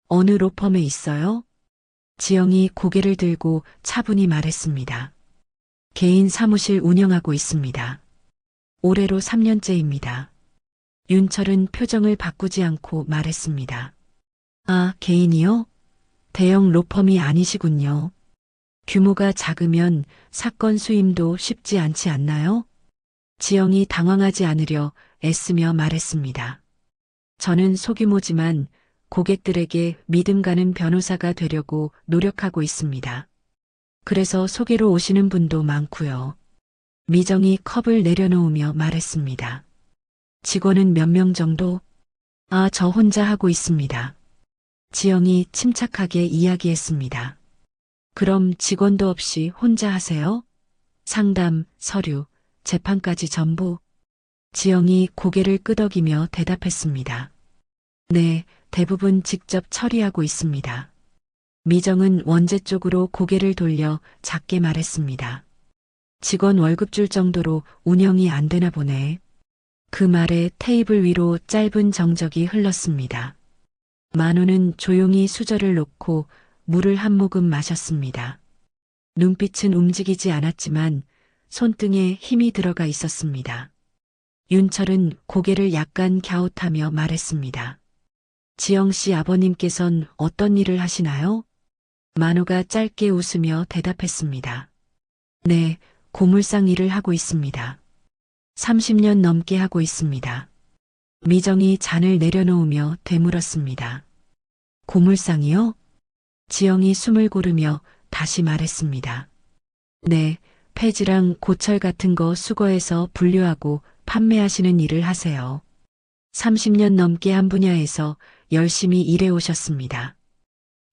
어느 로펌에 있어요? 지영이 고개를 들고 차분히 말했습니다. 개인 사무실 운영하고 있습니다. 올해로 3년째입니다. 윤철은 표정을 바꾸지 않고 말했습니다. 아, 개인이요? 대형 로펌이 아니시군요. 규모가 작으면 사건 수임도 쉽지 않지 않나요? 지영이 당황하지 않으려 애쓰며 말했습니다. 저는 소규모지만 고객들에게 믿음 가는 변호사가 되려고 노력하고 있습니다. 그래서 소개로 오시는 분도 많고요. 미정이 컵을 내려놓으며 말했습니다. 직원은 몇 명 정도? 아, 저 혼자 하고 있습니다. 지영이 침착하게 이야기했습니다. 그럼 직원도 없이 혼자 하세요? 상담, 서류, 재판까지 전부? 지영이 고개를 끄덕이며 대답했습니다. 네, 대부분 직접 처리하고 있습니다. 미정은 원재 쪽으로 고개를 돌려 작게 말했습니다. 직원 월급 줄 정도로 운영이 안 되나 보네. 그 말에 테이블 위로 짧은 정적이 흘렀습니다. 만호는 조용히 수저를 놓고 물을 한 모금 마셨습니다. 눈빛은 움직이지 않았지만 손등에 힘이 들어가 있었습니다. 윤철은 고개를 약간 갸웃하며 말했습니다. 지영 씨 아버님께선 어떤 일을 하시나요? 만호가 짧게 웃으며 대답했습니다. 네, 고물상 일을 하고 있습니다. 30년 넘게 하고 있습니다. 미정이 잔을 내려놓으며 되물었습니다. 고물상이요? 지영이 숨을 고르며 다시 말했습니다. 네, 폐지랑 고철 같은 거 수거해서 분류하고 판매하시는 일을 하세요. 30년 넘게 한 분야에서 열심히 일해 오셨습니다.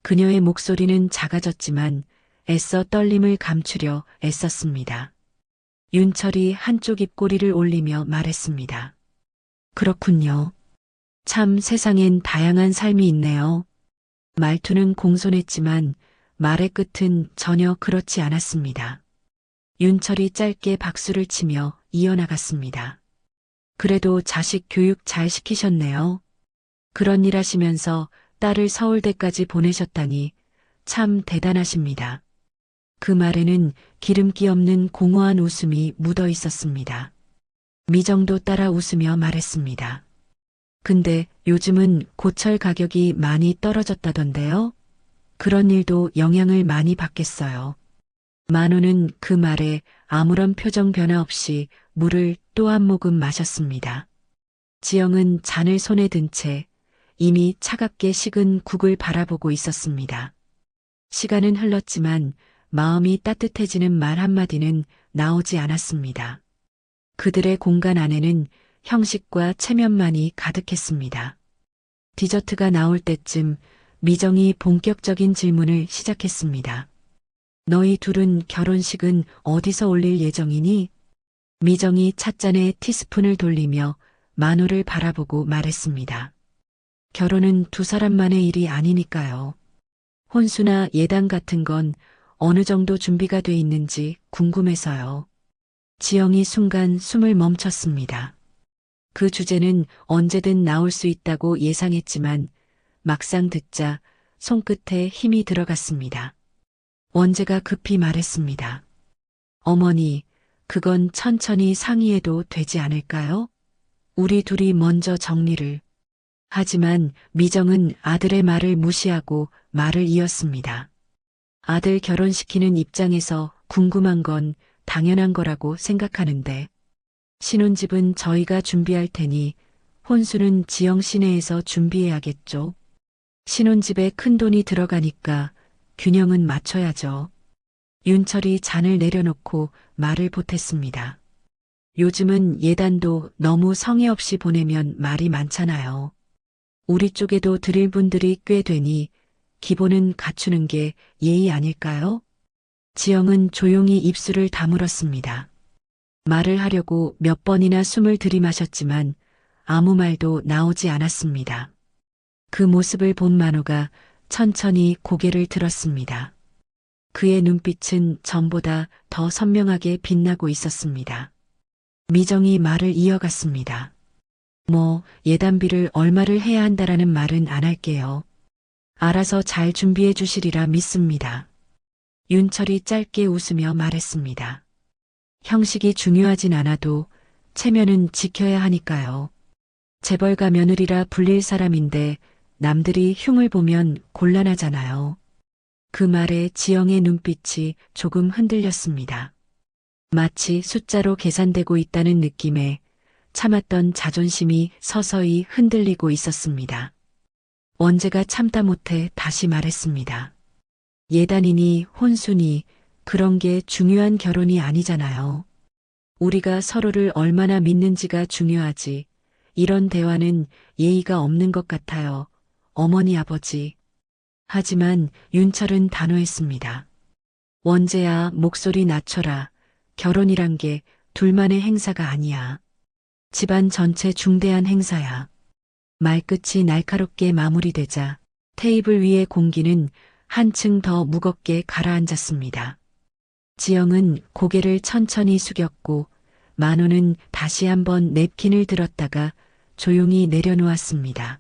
그녀의 목소리는 작아졌지만 애써 떨림을 감추려 애썼습니다. 윤철이 한쪽 입꼬리를 올리며 말했습니다. 그렇군요. 참 세상엔 다양한 삶이 있네요. 말투는 공손했지만 말의 끝은 전혀 그렇지 않았습니다. 윤철이 짧게 박수를 치며 이어나갔습니다. 그래도 자식 교육 잘 시키셨네요. 그런 일 하시면서 딸을 서울대까지 보내셨다니 참 대단하십니다. 그 말에는 기름기 없는 공허한 웃음이 묻어 있었습니다. 미정도 따라 웃으며 말했습니다. 근데 요즘은 고철 가격이 많이 떨어졌다던데요? 그런 일도 영향을 많이 받겠어요. 만호는 그 말에 아무런 표정 변화 없이 물을 또 한 모금 마셨습니다. 지영은 잔을 손에 든 채 이미 차갑게 식은 국을 바라보고 있었습니다. 시간은 흘렀지만 마음이 따뜻해지는 말 한마디는 나오지 않았습니다. 그들의 공간 안에는 형식과 체면만이 가득했습니다. 디저트가 나올 때쯤 미정이 본격적인 질문을 시작했습니다. 너희 둘은 결혼식은 어디서 올릴 예정이니? 미정이 찻잔에 티스푼을 돌리며 만호를 바라보고 말했습니다. 결혼은 두 사람만의 일이 아니니까요. 혼수나 예당 같은 건 어느 정도 준비가 돼 있는지 궁금해서요. 지영이 순간 숨을 멈췄습니다. 그 주제는 언제든 나올 수 있다고 예상했지만 막상 듣자 손끝에 힘이 들어갔습니다. 원재가 급히 말했습니다. 어머니, 그건 천천히 상의해도 되지 않을까요? 우리 둘이 먼저 정리를. 하지만 미정은 아들의 말을 무시하고 말을 이었습니다. 아들 결혼시키는 입장에서 궁금한 건 당연한 거라고 생각하는데 신혼집은 저희가 준비할 테니 혼수는 지영 시내에서 준비해야겠죠. 신혼집에 큰 돈이 들어가니까 균형은 맞춰야죠. 윤철이 잔을 내려놓고 말을 보탰습니다. 요즘은 예단도 너무 성의 없이 보내면 말이 많잖아요. 우리 쪽에도 드릴 분들이 꽤 되니 기본은 갖추는 게 예의 아닐까요? 지영은 조용히 입술을 다물었습니다. 말을 하려고 몇 번이나 숨을 들이마셨지만 아무 말도 나오지 않았습니다. 그 모습을 본 만호가 천천히 고개를 들었습니다. 그의 눈빛은 전보다 더 선명하게 빛나고 있었습니다. 미정이 말을 이어갔습니다. 예단비를 얼마를 해야 한다라는 말은 안 할게요. 알아서 잘 준비해 주시리라 믿습니다. 윤철이 짧게 웃으며 말했습니다. 형식이 중요하진 않아도 체면은 지켜야 하니까요. 재벌가 며느리라 불릴 사람인데 남들이 흉을 보면 곤란하잖아요. 그 말에 지영의 눈빛이 조금 흔들렸습니다. 마치 숫자로 계산되고 있다는 느낌에 참았던 자존심이 서서히 흔들리고 있었습니다. 원재가 참다 못해 다시 말했습니다. 예단이니 혼수니 그런 게 중요한 결혼이 아니잖아요. 우리가 서로를 얼마나 믿는지가 중요하지. 이런 대화는 예의가 없는 것 같아요. 어머니 아버지. 하지만 윤철은 단호했습니다. 원재야, 목소리 낮춰라. 결혼이란 게 둘만의 행사가 아니야. 집안 전체 중대한 행사야. 말끝이 날카롭게 마무리되자 테이블 위의 공기는 한층 더 무겁게 가라앉았습니다. 지영은 고개를 천천히 숙였고 만호는 다시 한번 냅킨을 들었다가 조용히 내려놓았습니다.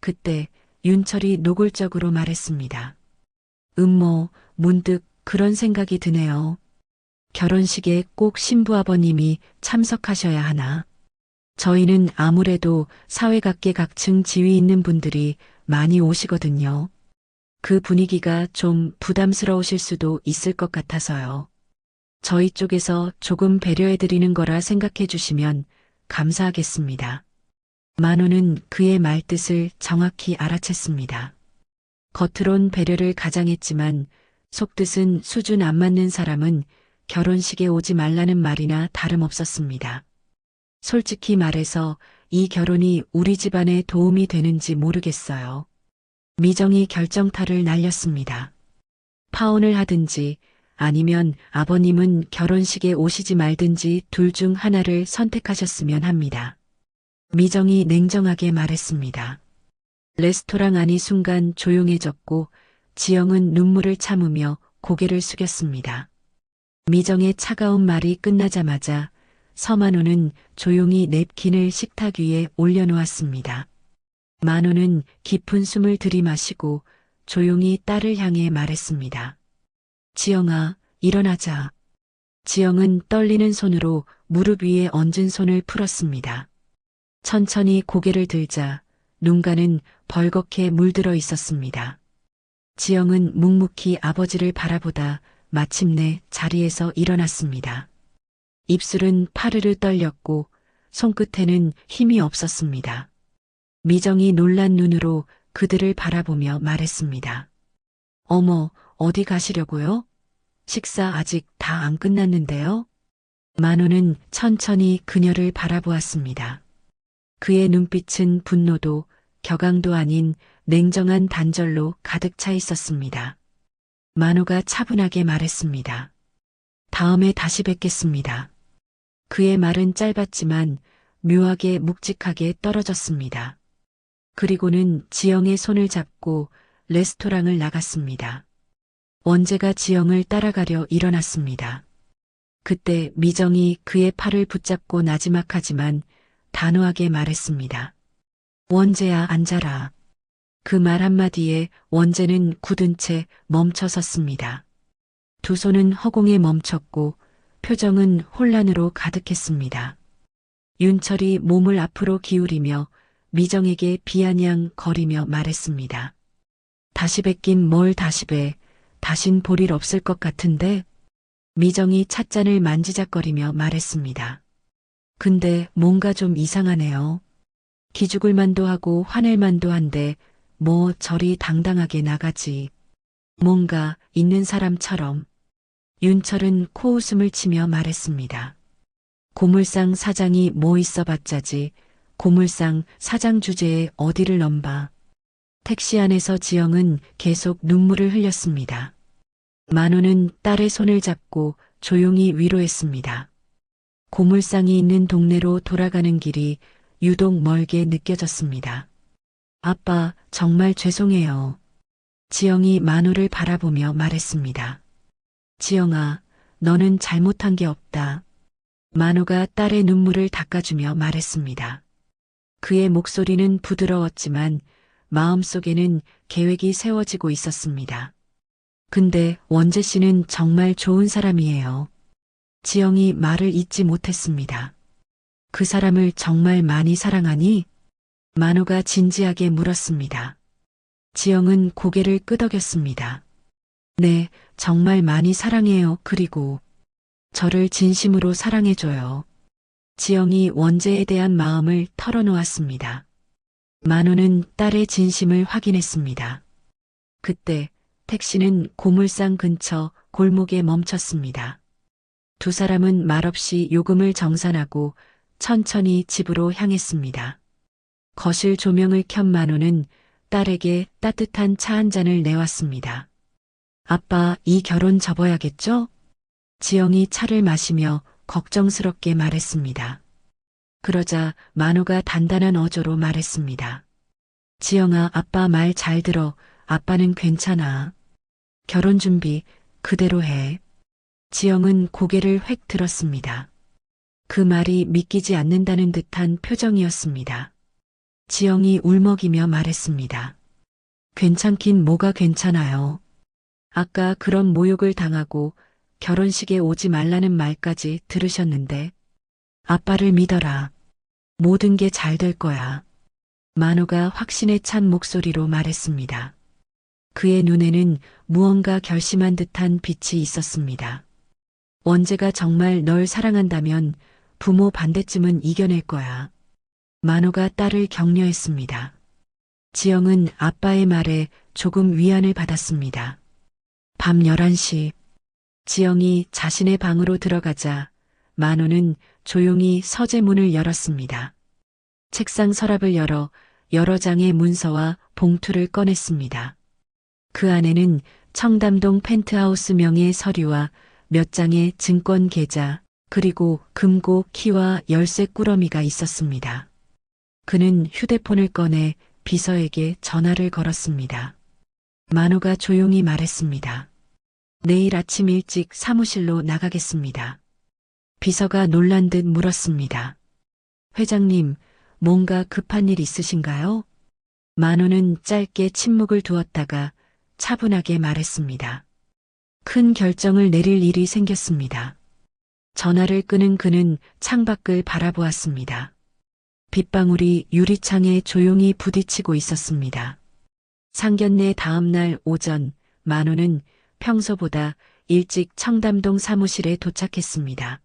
그때 윤철이 노골적으로 말했습니다. 문득 그런 생각이 드네요. 결혼식에 꼭 신부아버님이 참석하셔야 하나? 저희는 아무래도 사회각계각층 지위 있는 분들이 많이 오시거든요. 그 분위기가 좀 부담스러우실 수도 있을 것 같아서요. 저희 쪽에서 조금 배려해드리는 거라 생각해 주시면 감사하겠습니다. 만호는 그의 말뜻을 정확히 알아챘습니다. 겉으론 배려를 가장했지만 속뜻은 수준 안 맞는 사람은 결혼식에 오지 말라는 말이나 다름없었습니다. 솔직히 말해서 이 결혼이 우리 집안에 도움이 되는지 모르겠어요. 미정이 결정타를 날렸습니다. 파혼을 하든지 아니면 아버님은 결혼식에 오시지 말든지 둘 중 하나를 선택하셨으면 합니다. 미정이 냉정하게 말했습니다. 레스토랑 안이 순간 조용해졌고 지영은 눈물을 참으며 고개를 숙였습니다. 미정의 차가운 말이 끝나자마자 서만호는 조용히 냅킨을 식탁 위에 올려놓았습니다. 만호는 깊은 숨을 들이마시고 조용히 딸을 향해 말했습니다. 지영아, 일어나자. 지영은 떨리는 손으로 무릎 위에 얹은 손을 풀었습니다. 천천히 고개를 들자 눈가는 벌겋게 물들어 있었습니다. 지영은 묵묵히 아버지를 바라보다 마침내 자리에서 일어났습니다. 입술은 파르르 떨렸고 손끝에는 힘이 없었습니다. 미정이 놀란 눈으로 그들을 바라보며 말했습니다. 어머, 어디 가시려고요? 식사 아직 다 안 끝났는데요? 만호는 천천히 그녀를 바라보았습니다. 그의 눈빛은 분노도 격앙도 아닌 냉정한 단절로 가득 차 있었습니다. 만호가 차분하게 말했습니다. 다음에 다시 뵙겠습니다. 그의 말은 짧았지만 묘하게 묵직하게 떨어졌습니다. 그리고는 지영의 손을 잡고 레스토랑을 나갔습니다. 원재가 지영을 따라가려 일어났습니다. 그때 미정이 그의 팔을 붙잡고 나지막하지만 단호하게 말했습니다. 원재야, 앉아라. 그 말 한마디에 원재는 굳은 채 멈춰 섰습니다. 두 손은 허공에 멈췄고 표정은 혼란으로 가득했습니다. 윤철이 몸을 앞으로 기울이며 미정에게 비아냥거리며 말했습니다. 다시 뵙긴 뭘 다시 뵈. 다신 볼 일 없을 것 같은데? 미정이 찻잔을 만지작거리며 말했습니다. 근데 뭔가 좀 이상하네요. 기죽을 만도 하고 화낼 만도 한데 뭐 저리 당당하게 나가지. 뭔가 있는 사람처럼. 윤철은 코웃음을 치며 말했습니다. 고물상 사장이 뭐 있어봤자지. 고물상 사장 주제에 어디를 넘봐. 택시 안에서 지영은 계속 눈물을 흘렸습니다. 만호는 딸의 손을 잡고 조용히 위로했습니다. 고물상이 있는 동네로 돌아가는 길이 유독 멀게 느껴졌습니다. 아빠, 정말 죄송해요. 지영이 만호를 바라보며 말했습니다. 지영아, 너는 잘못한 게 없다. 만호가 딸의 눈물을 닦아주며 말했습니다. 그의 목소리는 부드러웠지만 마음속에는 계획이 세워지고 있었습니다. 근데 원재 씨는 정말 좋은 사람이에요. 지영이 말을 잇지 못했습니다. 그 사람을 정말 많이 사랑하니? 만호가 진지하게 물었습니다. 지영은 고개를 끄덕였습니다. 네, 정말 많이 사랑해요. 그리고 저를 진심으로 사랑해줘요. 지영이 원재에 대한 마음을 털어놓았습니다. 만호는 딸의 진심을 확인했습니다. 그때 택시는 고물상 근처 골목에 멈췄습니다. 두 사람은 말없이 요금을 정산하고 천천히 집으로 향했습니다. 거실 조명을 켠 만호는 딸에게 따뜻한 차 한 잔을 내왔습니다. 아빠, 이 결혼 접어야겠죠? 지영이 차를 마시며 걱정스럽게 말했습니다. 그러자 만호가 단단한 어조로 말했습니다. 지영아, 아빠 말 잘 들어. 아빠는 괜찮아. 결혼 준비 그대로 해. 지영은 고개를 획 들었습니다. 그 말이 믿기지 않는다는 듯한 표정이었습니다. 지영이 울먹이며 말했습니다. 괜찮긴 뭐가 괜찮아요. 아까 그런 모욕을 당하고 결혼식에 오지 말라는 말까지 들으셨는데 아빠를 믿어라. 모든 게 잘 될 거야. 만호가 확신에 찬 목소리로 말했습니다. 그의 눈에는 무언가 결심한 듯한 빛이 있었습니다. 원재가 정말 널 사랑한다면 부모 반대쯤은 이겨낼 거야. 만호가 딸을 격려했습니다. 지영은 아빠의 말에 조금 위안을 받았습니다. 밤 11시 지영이 자신의 방으로 들어가자 만호는 조용히 서재문을 열었습니다. 책상 서랍을 열어 여러 장의 문서와 봉투를 꺼냈습니다. 그 안에는 청담동 펜트하우스 명의 서류와 몇 장의 증권 계좌, 그리고 금고 키와 열쇠 꾸러미가 있었습니다. 그는 휴대폰을 꺼내 비서에게 전화를 걸었습니다. 만호가 조용히 말했습니다. 내일 아침 일찍 사무실로 나가겠습니다. 비서가 놀란 듯 물었습니다. 회장님, 뭔가 급한 일 있으신가요? 만호는 짧게 침묵을 두었다가 차분하게 말했습니다. 큰 결정을 내릴 일이 생겼습니다. 전화를 끊은 그는 창밖을 바라보았습니다. 빗방울이 유리창에 조용히 부딪히고 있었습니다. 상견례 다음 날 오전, 만호는 평소보다 일찍 청담동 사무실에 도착했습니다.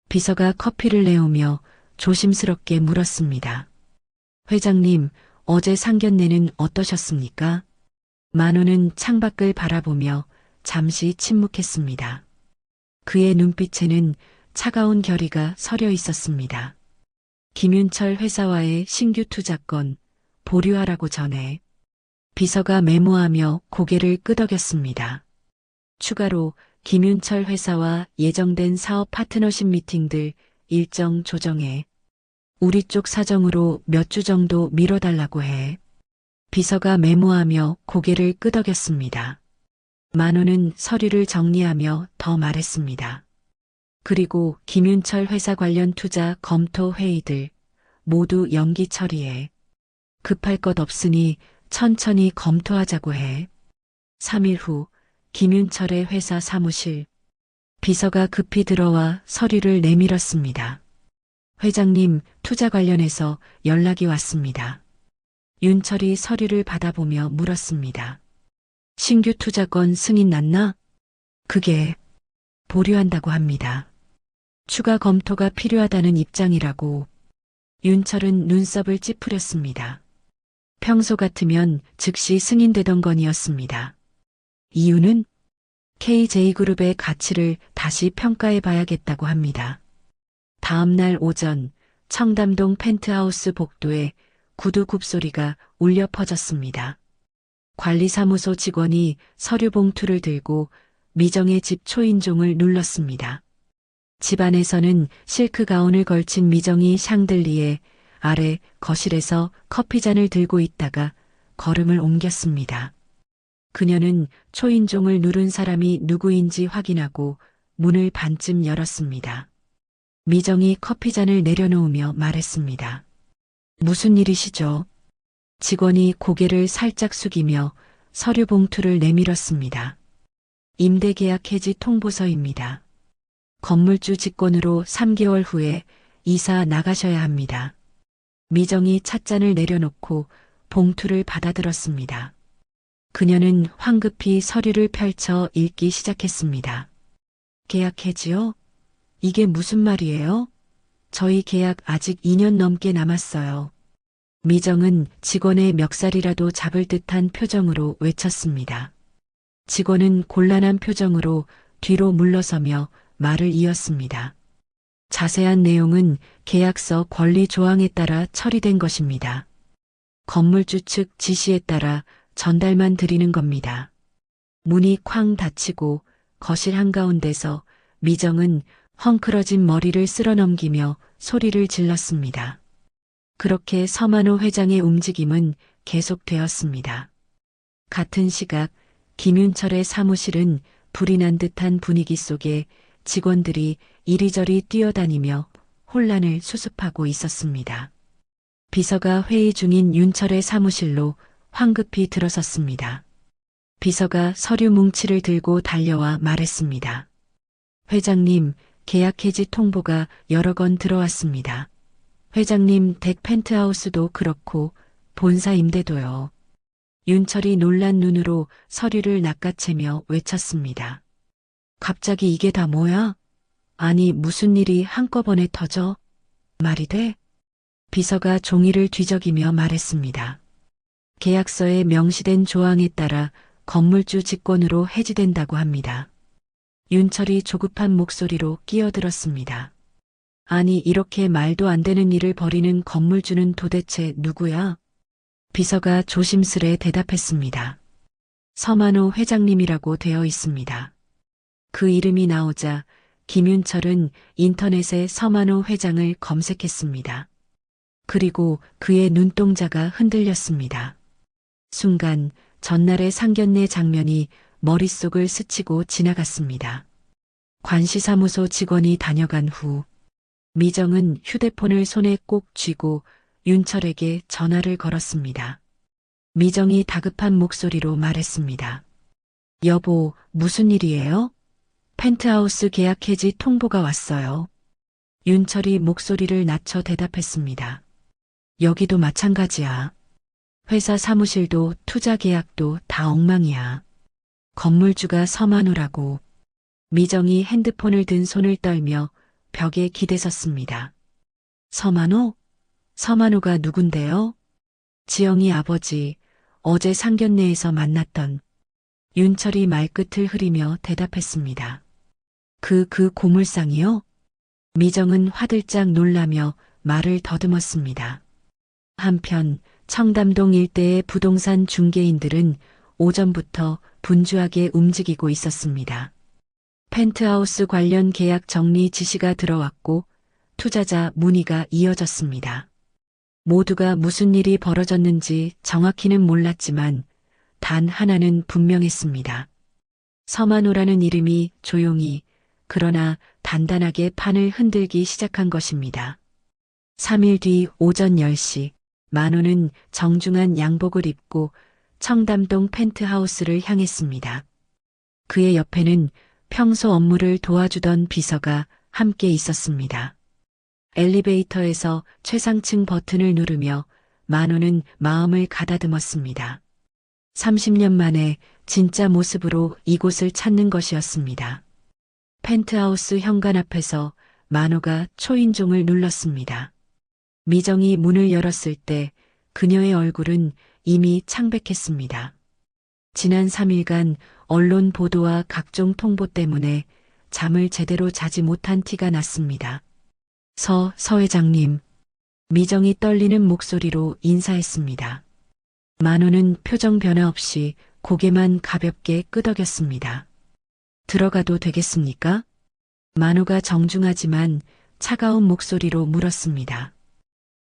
비서가 커피를 내오며 조심스럽게 물었습니다. 회장님, 어제 상견례는 어떠셨습니까? 만호는 창밖을 바라보며 잠시 침묵했습니다. 그의 눈빛에는 차가운 결의가 서려 있었습니다. 김윤철 회사와의 신규 투자권 보류하라고 전해 비서가 메모하며 고개를 끄덕였습니다. 추가로 김윤철 회사와 예정된 사업 파트너십 미팅들 일정 조정해 우리 쪽 사정으로 몇 주 정도 미뤄달라고 해. 비서가 메모하며 고개를 끄덕였습니다. 만호는 서류를 정리하며 더 말했습니다. 그리고 김윤철 회사 관련 투자 검토 회의들 모두 연기 처리해. 급할 것 없으니 천천히 검토하자고 해. 3일 후 김윤철의 회사 사무실. 비서가 급히 들어와 서류를 내밀었습니다. 회장님, 투자 관련해서 연락이 왔습니다. 윤철이 서류를 받아보며 물었습니다. 신규 투자권 승인 났나? 그게 보류한다고 합니다. 추가 검토가 필요하다는 입장이라고. 윤철은 눈썹을 찌푸렸습니다. 평소 같으면 즉시 승인되던 건이었습니다. 이유는 KJ그룹의 가치를 다시 평가해 봐야겠다고 합니다. 다음 날 오전 청담동 펜트하우스 복도에 구두 굽소리가 울려 퍼졌습니다. 관리사무소 직원이 서류 봉투를 들고 미정의 집 초인종을 눌렀습니다. 집 안에서는 실크 가운을 걸친 미정이 샹들리에 아래 거실에서 커피잔을 들고 있다가 걸음을 옮겼습니다. 그녀는 초인종을 누른 사람이 누구인지 확인하고 문을 반쯤 열었습니다. 미정이 커피잔을 내려놓으며 말했습니다. 무슨 일이시죠? 직원이 고개를 살짝 숙이며 서류 봉투를 내밀었습니다. 임대계약 해지 통보서입니다. 건물주 직권으로 3개월 후에 이사 나가셔야 합니다. 미정이 찻잔을 내려놓고 봉투를 받아들었습니다. 그녀는 황급히 서류를 펼쳐 읽기 시작했습니다. 계약 해지요? 이게 무슨 말이에요? 저희 계약 아직 2년 넘게 남았어요. 미정은 직원의 멱살이라도 잡을 듯한 표정으로 외쳤습니다. 직원은 곤란한 표정으로 뒤로 물러서며 말을 이었습니다. 자세한 내용은 계약서 권리 조항에 따라 처리된 것입니다. 건물주 측 지시에 따라 전달만 드리는 겁니다. 문이 쾅 닫히고 거실 한가운데서 미정은 헝클어진 머리를 쓸어넘기며 소리를 질렀습니다. 그렇게 서만호 회장의 움직임은 계속되었습니다. 같은 시각 김윤철의 사무실은 불이 난 듯한 분위기 속에 직원들이 이리저리 뛰어다니며 혼란을 수습하고 있었습니다. 비서가 회의 중인 윤철의 사무실로 황급히 들어섰습니다. 비서가 서류 뭉치를 들고 달려와 말했습니다. 회장님, 계약 해지 통보가 여러 건 들어왔습니다. 회장님 댁 펜트하우스도 그렇고 본사 임대도요. 윤철이 놀란 눈으로 서류를 낚아채며 외쳤습니다. 갑자기 이게 다 뭐야? 아니 무슨 일이 한꺼번에 터져? 말이 돼? 비서가 종이를 뒤적이며 말했습니다. 계약서에 명시된 조항에 따라 건물주 직권으로 해지된다고 합니다. 윤철이 조급한 목소리로 끼어들었습니다. 아니 이렇게 말도 안 되는 일을 벌이는 건물주는 도대체 누구야? 비서가 조심스레 대답했습니다. 서만호 회장님이라고 되어 있습니다. 그 이름이 나오자 김윤철은 인터넷에 서만호 회장을 검색했습니다. 그리고 그의 눈동자가 흔들렸습니다. 순간 전날의 상견례 장면이 머릿속을 스치고 지나갔습니다. 관시사무소 직원이 다녀간 후 미정은 휴대폰을 손에 꼭 쥐고 윤철에게 전화를 걸었습니다. 미정이 다급한 목소리로 말했습니다. 여보, 무슨 일이에요? 펜트하우스 계약 해지 통보가 왔어요. 윤철이 목소리를 낮춰 대답했습니다. 여기도 마찬가지야. 회사 사무실도 투자 계약도 다 엉망이야. 건물주가 서만호라고. 미정이 핸드폰을 든 손을 떨며 벽에 기대섰습니다. 서만호? 서만호가 누군데요? 지영이 아버지, 어제 상견례에서 만났던. 윤철이 말끝을 흐리며 대답했습니다. 그 고물상이요? 미정은 화들짝 놀라며 말을 더듬었습니다. 한편 청담동 일대의 부동산 중개인들은 오전부터 분주하게 움직이고 있었습니다. 펜트하우스 관련 계약 정리 지시가 들어왔고 투자자 문의가 이어졌습니다. 모두가 무슨 일이 벌어졌는지 정확히는 몰랐지만 단 하나는 분명했습니다. 서만호라는 이름이 조용히 그러나 단단하게 판을 흔들기 시작한 것입니다. 3일 뒤 오전 10시 만호는 정중한 양복을 입고 청담동 펜트하우스를 향했습니다. 그의 옆에는 평소 업무를 도와주던 비서가 함께 있었습니다. 엘리베이터에서 최상층 버튼을 누르며 만호는 마음을 가다듬었습니다. 30년 만에 진짜 모습으로 이곳을 찾는 것이었습니다. 펜트하우스 현관 앞에서 만호가 초인종을 눌렀습니다. 미정이 문을 열었을 때 그녀의 얼굴은 이미 창백했습니다. 지난 3일간 언론 보도와 각종 통보 때문에 잠을 제대로 자지 못한 티가 났습니다. 서 회장님. 미정이 떨리는 목소리로 인사했습니다. 만호는 표정 변화 없이 고개만 가볍게 끄덕였습니다. 들어가도 되겠습니까? 만호가 정중하지만 차가운 목소리로 물었습니다.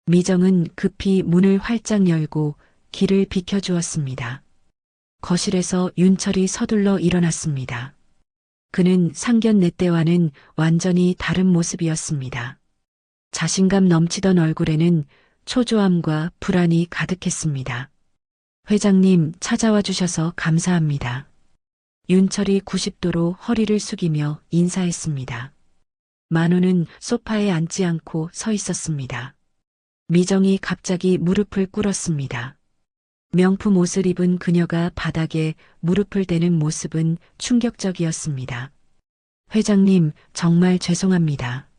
미정은 급히 문을 활짝 열고 길을 비켜주었습니다. 거실에서 윤철이 서둘러 일어났습니다. 그는 상견례 때와는 완전히 다른 모습이었습니다. 자신감 넘치던 얼굴에는 초조함과 불안이 가득했습니다. 회장님 찾아와 주셔서 감사합니다. 윤철이 90도로 허리를 숙이며 인사했습니다. 만호는 소파에 앉지 않고 서 있었습니다. 미정이 갑자기 무릎을 꿇었습니다. 명품 옷을 입은 그녀가 바닥에 무릎을 대는 모습은 충격적이었습니다. 회장님, 정말 죄송합니다.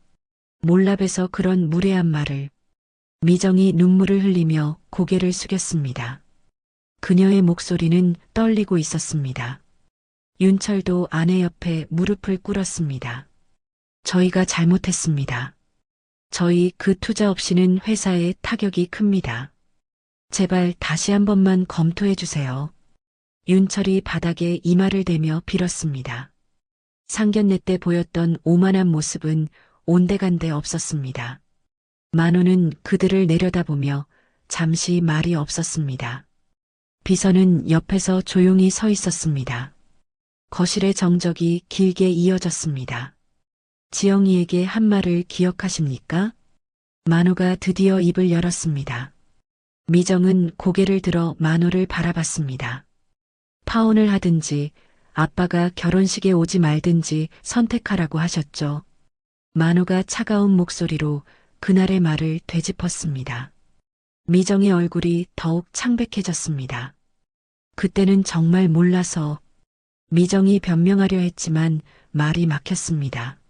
몰라봬서 그런 무례한 말을. 미정이 눈물을 흘리며 고개를 숙였습니다. 그녀의 목소리는 떨리고 있었습니다. 윤철도 아내 옆에 무릎을 꿇었습니다. 저희가 잘못했습니다. 저희 그 투자 없이는 회사에 타격이 큽니다. 제발 다시 한 번만 검토해 주세요. 윤철이 바닥에 이마를 대며 빌었습니다. 상견례 때 보였던 오만한 모습은 온데간데 없었습니다. 만호는 그들을 내려다보며 잠시 말이 없었습니다. 비서는 옆에서 조용히 서 있었습니다. 거실의 정적이 길게 이어졌습니다. 지영이에게 한 말을 기억하십니까? 만호가 드디어 입을 열었습니다. 미정은 고개를 들어 만호를 바라봤습니다. 파혼을 하든지 아빠가 결혼식에 오지 말든지 선택하라고 하셨죠. 만호가 차가운 목소리로 그날의 말을 되짚었습니다. 미정의 얼굴이 더욱 창백해졌습니다. 그때는 정말 몰라서. 미정이 변명하려 했지만 말이 막혔습니다.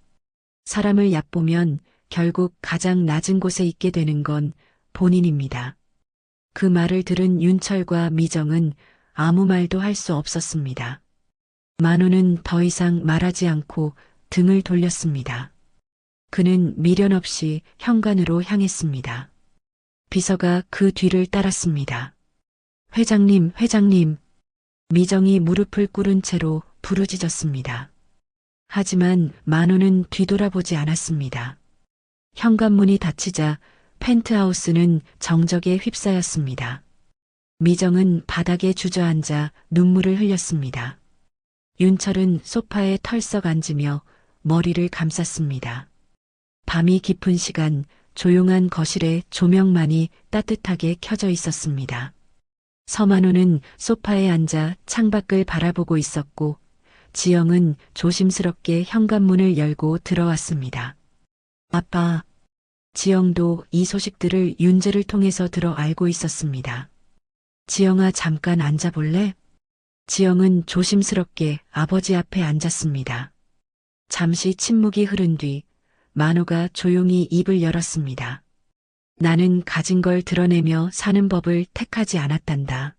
사람을 얕보면 결국 가장 낮은 곳에 있게 되는 건 본인입니다. 그 말을 들은 윤철과 미정은 아무 말도 할 수 없었습니다. 만호는 더 이상 말하지 않고 등을 돌렸습니다. 그는 미련 없이 현관으로 향했습니다. 비서가 그 뒤를 따랐습니다. 회장님, 회장님. 미정이 무릎을 꿇은 채로 부르짖었습니다. 하지만 만호는 뒤돌아보지 않았습니다. 현관문이 닫히자 펜트하우스는 정적에 휩싸였습니다. 미정은 바닥에 주저앉아 눈물을 흘렸습니다. 윤철은 소파에 털썩 앉으며 머리를 감쌌습니다. 밤이 깊은 시간 조용한 거실에 조명만이 따뜻하게 켜져 있었습니다. 서만호는 소파에 앉아 창밖을 바라보고 있었고 지영은 조심스럽게 현관문을 열고 들어왔습니다. 아빠. 지영도 이 소식들을 윤재를 통해서 들어 알고 있었습니다. 지영아, 잠깐 앉아볼래? 지영은 조심스럽게 아버지 앞에 앉았습니다. 잠시 침묵이 흐른 뒤 만호가 조용히 입을 열었습니다. 나는 가진 걸 드러내며 사는 법을 택하지 않았단다.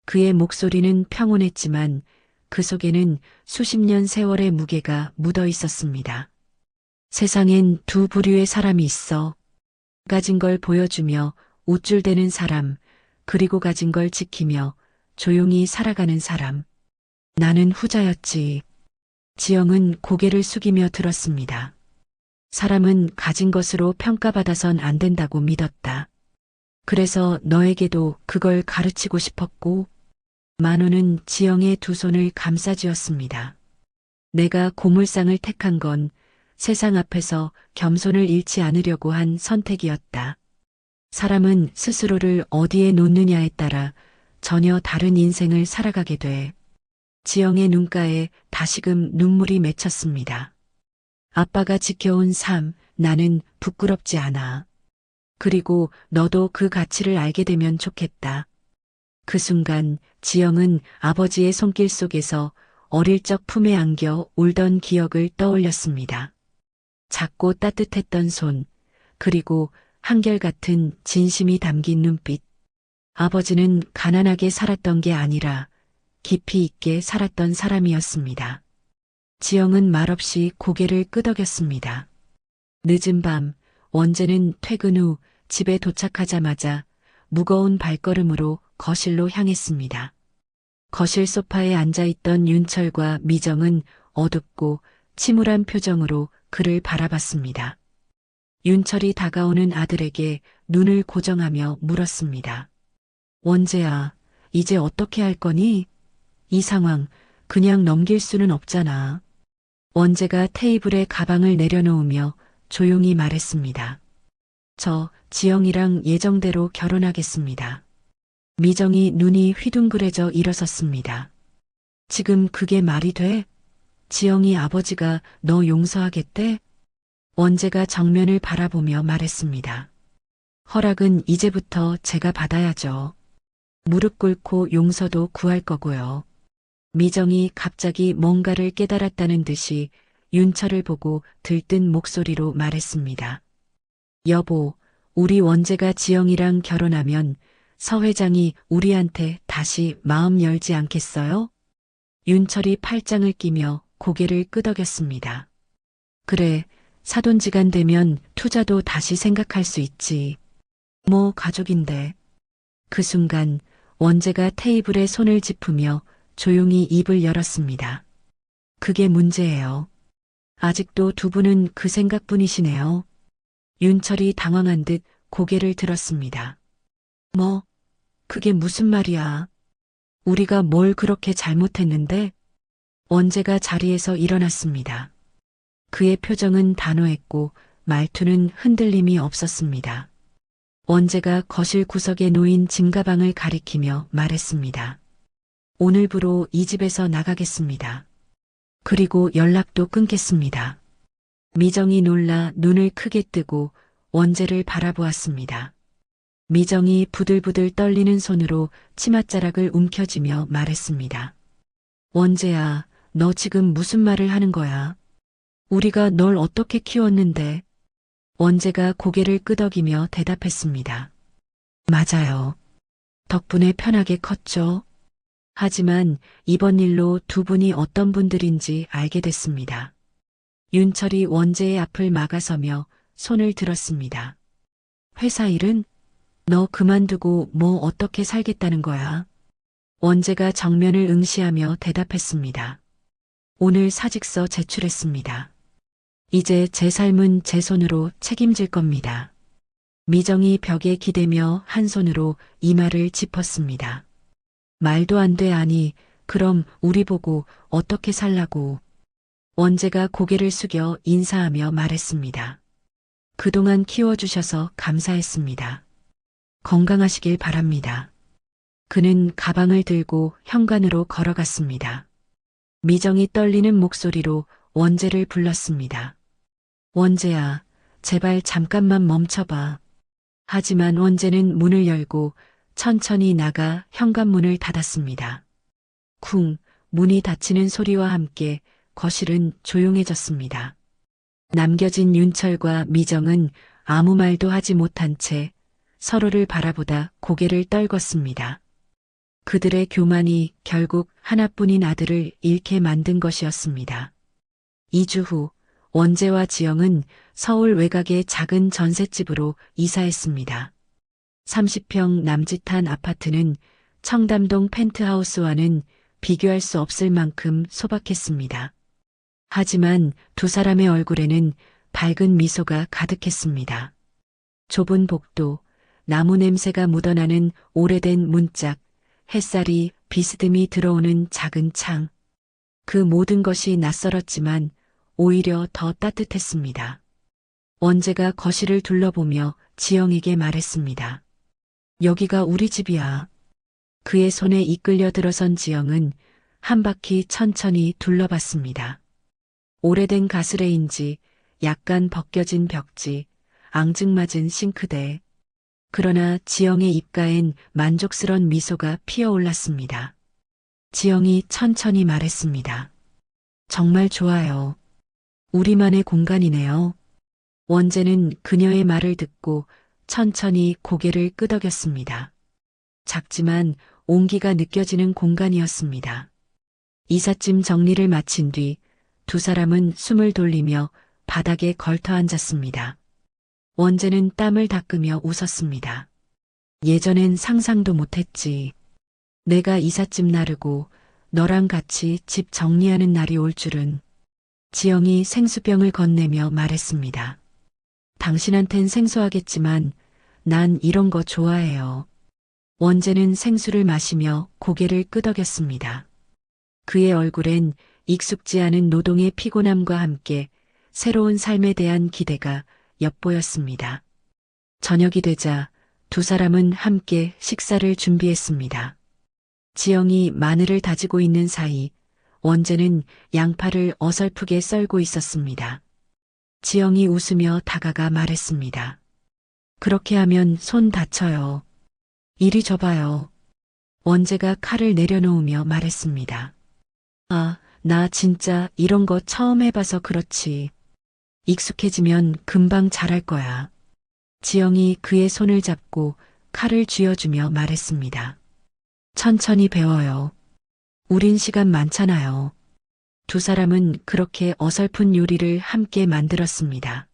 그의 목소리는 평온했지만 그 속에는 수십 년 세월의 무게가 묻어 있었습니다. 세상엔 두 부류의 사람이 있어. 가진 걸 보여주며 우쭐대는 사람, 그리고 가진 걸 지키며 조용히 살아가는 사람. 나는 후자였지. 지영은 고개를 숙이며 들었습니다. 사람은 가진 것으로 평가받아선 안 된다고 믿었다. 그래서 너에게도 그걸 가르치고 싶었고. 만호는 지영의 두 손을 감싸쥐었습니다. 내가 고물상을 택한 건 세상 앞에서 겸손을 잃지 않으려고 한 선택이었다. 사람은 스스로를 어디에 놓느냐에 따라 전혀 다른 인생을 살아가게 돼. 지영의 눈가에 다시금 눈물이 맺혔습니다. 아빠가 지켜온 삶, 나는 부끄럽지 않아. 그리고 너도 그 가치를 알게 되면 좋겠다. 그 순간 지영은 아버지의 손길 속에서 어릴 적 품에 안겨 울던 기억을 떠올렸습니다. 작고 따뜻했던 손, 그리고 한결같은 진심이 담긴 눈빛. 아버지는 가난하게 살았던 게 아니라 깊이 있게 살았던 사람이었습니다. 지영은 말없이 고개를 끄덕였습니다. 늦은 밤, 원재는 퇴근 후 집에 도착하자마자 무거운 발걸음으로 거실로 향했습니다. 거실 소파에 앉아있던 윤철과 미정은 어둡고 침울한 표정으로 그를 바라봤습니다. 윤철이 다가오는 아들에게 눈을 고정하며 물었습니다. 원재야, 이제 어떻게 할 거니? 이 상황 그냥 넘길 수는 없잖아. 원재가 테이블에 가방을 내려놓으며 조용히 말했습니다. 저 지영이랑 예정대로 결혼하겠습니다. 미정이 눈이 휘둥그레져 일어섰습니다. 지금 그게 말이 돼? 지영이 아버지가 너 용서하겠대? 원재가 정면을 바라보며 말했습니다. 허락은 이제부터 제가 받아야죠. 무릎 꿇고 용서도 구할 거고요. 미정이 갑자기 뭔가를 깨달았다는 듯이 윤철을 보고 들뜬 목소리로 말했습니다. 여보, 우리 원재가 지영이랑 결혼하면 서 회장이 우리한테 다시 마음 열지 않겠어요? 윤철이 팔짱을 끼며 고개를 끄덕였습니다. 그래, 사돈지간 되면 투자도 다시 생각할 수 있지. 뭐 가족인데. 그 순간 원재가 테이블에 손을 짚으며 조용히 입을 열었습니다. 그게 문제예요. 아직도 두 분은 그 생각뿐이시네요. 윤철이 당황한 듯 고개를 들었습니다. 뭐, 그게 무슨 말이야. 우리가 뭘 그렇게 잘못했는데? 원재가 자리에서 일어났습니다. 그의 표정은 단호했고 말투는 흔들림이 없었습니다. 원재가 거실 구석에 놓인 짐가방을 가리키며 말했습니다. 오늘부로 이 집에서 나가겠습니다. 그리고 연락도 끊겠습니다. 미정이 놀라 눈을 크게 뜨고 원재를 바라보았습니다. 미정이 부들부들 떨리는 손으로 치맛자락을 움켜쥐며 말했습니다. 원재야, 너 지금 무슨 말을 하는 거야? 우리가 널 어떻게 키웠는데? 원재가 고개를 끄덕이며 대답했습니다. 맞아요. 덕분에 편하게 컸죠. 하지만 이번 일로 두 분이 어떤 분들인지 알게 됐습니다. 윤철이 원재의 앞을 막아서며 손을 들었습니다. 회사 일은? 너 그만두고 뭐 어떻게 살겠다는 거야? 원재가 정면을 응시하며 대답했습니다. 오늘 사직서 제출했습니다. 이제 제 삶은 제 손으로 책임질 겁니다. 미정이 벽에 기대며 한 손으로 이마를 짚었습니다. 말도 안 돼. 아니, 그럼 우리 보고 어떻게 살라고. 원재가 고개를 숙여 인사하며 말했습니다. 그동안 키워주셔서 감사했습니다. 건강하시길 바랍니다. 그는 가방을 들고 현관으로 걸어갔습니다. 미정이 떨리는 목소리로 원재를 불렀습니다. 원재야, 제발 잠깐만 멈춰봐. 하지만 원재는 문을 열고 천천히 나가 현관문을 닫았습니다. 쿵, 문이 닫히는 소리와 함께 거실은 조용해졌습니다. 남겨진 윤철과 미정은 아무 말도 하지 못한 채 서로를 바라보다 고개를 떨궜습니다. 그들의 교만이 결국 하나뿐인 아들을 잃게 만든 것이었습니다. 2주 후 원재와 지영은 서울 외곽의 작은 전셋집으로 이사했습니다. 30평 남짓한 아파트는 청담동 펜트하우스와는 비교할 수 없을 만큼 소박했습니다. 하지만 두 사람의 얼굴에는 밝은 미소가 가득했습니다. 좁은 복도, 나무 냄새가 묻어나는 오래된 문짝, 햇살이 비스듬히 들어오는 작은 창. 그 모든 것이 낯설었지만 오히려 더 따뜻했습니다. 원재가 거실을 둘러보며 지영에게 말했습니다. 여기가 우리 집이야. 그의 손에 이끌려 들어선 지영은 한 바퀴 천천히 둘러봤습니다. 오래된 가스레인지, 약간 벗겨진 벽지, 앙증맞은 싱크대. 그러나 지영의 입가엔 만족스런 미소가 피어올랐습니다. 지영이 천천히 말했습니다. 정말 좋아요. 우리만의 공간이네요. 원재는 그녀의 말을 듣고 천천히 고개를 끄덕였습니다. 작지만 온기가 느껴지는 공간이었습니다. 이삿짐 정리를 마친 뒤 두 사람은 숨을 돌리며 바닥에 걸터 앉았습니다. 원재는 땀을 닦으며 웃었습니다. 예전엔 상상도 못했지. 내가 이삿짐 나르고 너랑 같이 집 정리하는 날이 올 줄은. 지영이 생수병을 건네며 말했습니다. 당신한텐 생소하겠지만 난 이런 거 좋아해요. 원재는 생수를 마시며 고개를 끄덕였습니다. 그의 얼굴엔 익숙지 않은 노동의 피곤함과 함께 새로운 삶에 대한 기대가 엿보였습니다. 저녁이 되자 두 사람은 함께 식사를 준비했습니다. 지영이 마늘을 다지고 있는 사이 원재는 양파를 어설프게 썰고 있었습니다. 지영이 웃으며 다가가 말했습니다. 그렇게 하면 손 다쳐요. 이리 줘봐요. 원재가 칼을 내려놓으며 말했습니다. 아, 나 진짜 이런 거 처음 해봐서 그렇지. 익숙해지면 금방 잘할 거야. 지영이 그의 손을 잡고 칼을 쥐어주며 말했습니다. 천천히 배워요. 우린 시간 많잖아요. 두 사람은 그렇게 어설픈 요리를 함께 만들었습니다.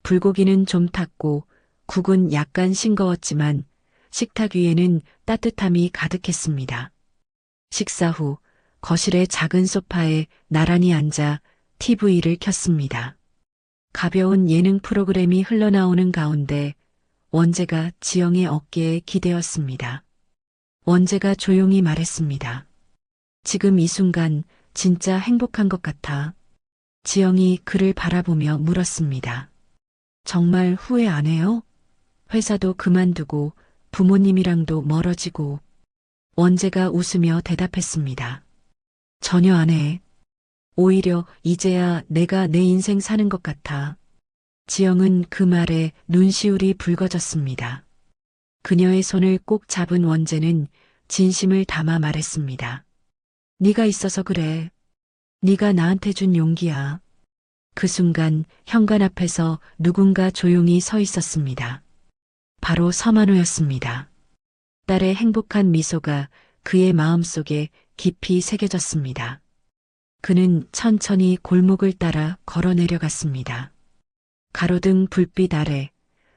불고기는 좀 탔고 국은 약간 싱거웠지만 식탁 위에는 따뜻함이 가득했습니다. 식사 후 거실의 작은 소파에 나란히 앉아 TV를 켰습니다. 가벼운 예능 프로그램이 흘러나오는 가운데 원재가 지영의 어깨에 기대었습니다. 원재가 조용히 말했습니다. 지금 이 순간 진짜 행복한 것 같아. 지영이 그를 바라보며 물었습니다. 정말 후회 안 해요? 회사도 그만두고 부모님이랑도 멀어지고. 원재가 웃으며 대답했습니다. 전혀 안 해. 오히려 이제야 내가 내 인생 사는 것 같아. 지영은 그 말에 눈시울이 붉어졌습니다. 그녀의 손을 꼭 잡은 원재는 진심을 담아 말했습니다. 네가 있어서 그래. 네가 나한테 준 용기야. 그 순간 현관 앞에서 누군가 조용히 서 있었습니다. 바로 서만호였습니다. 딸의 행복한 미소가 그의 마음속에 깊이 새겨졌습니다. 그는 천천히 골목을 따라 걸어 내려갔습니다. 가로등 불빛 아래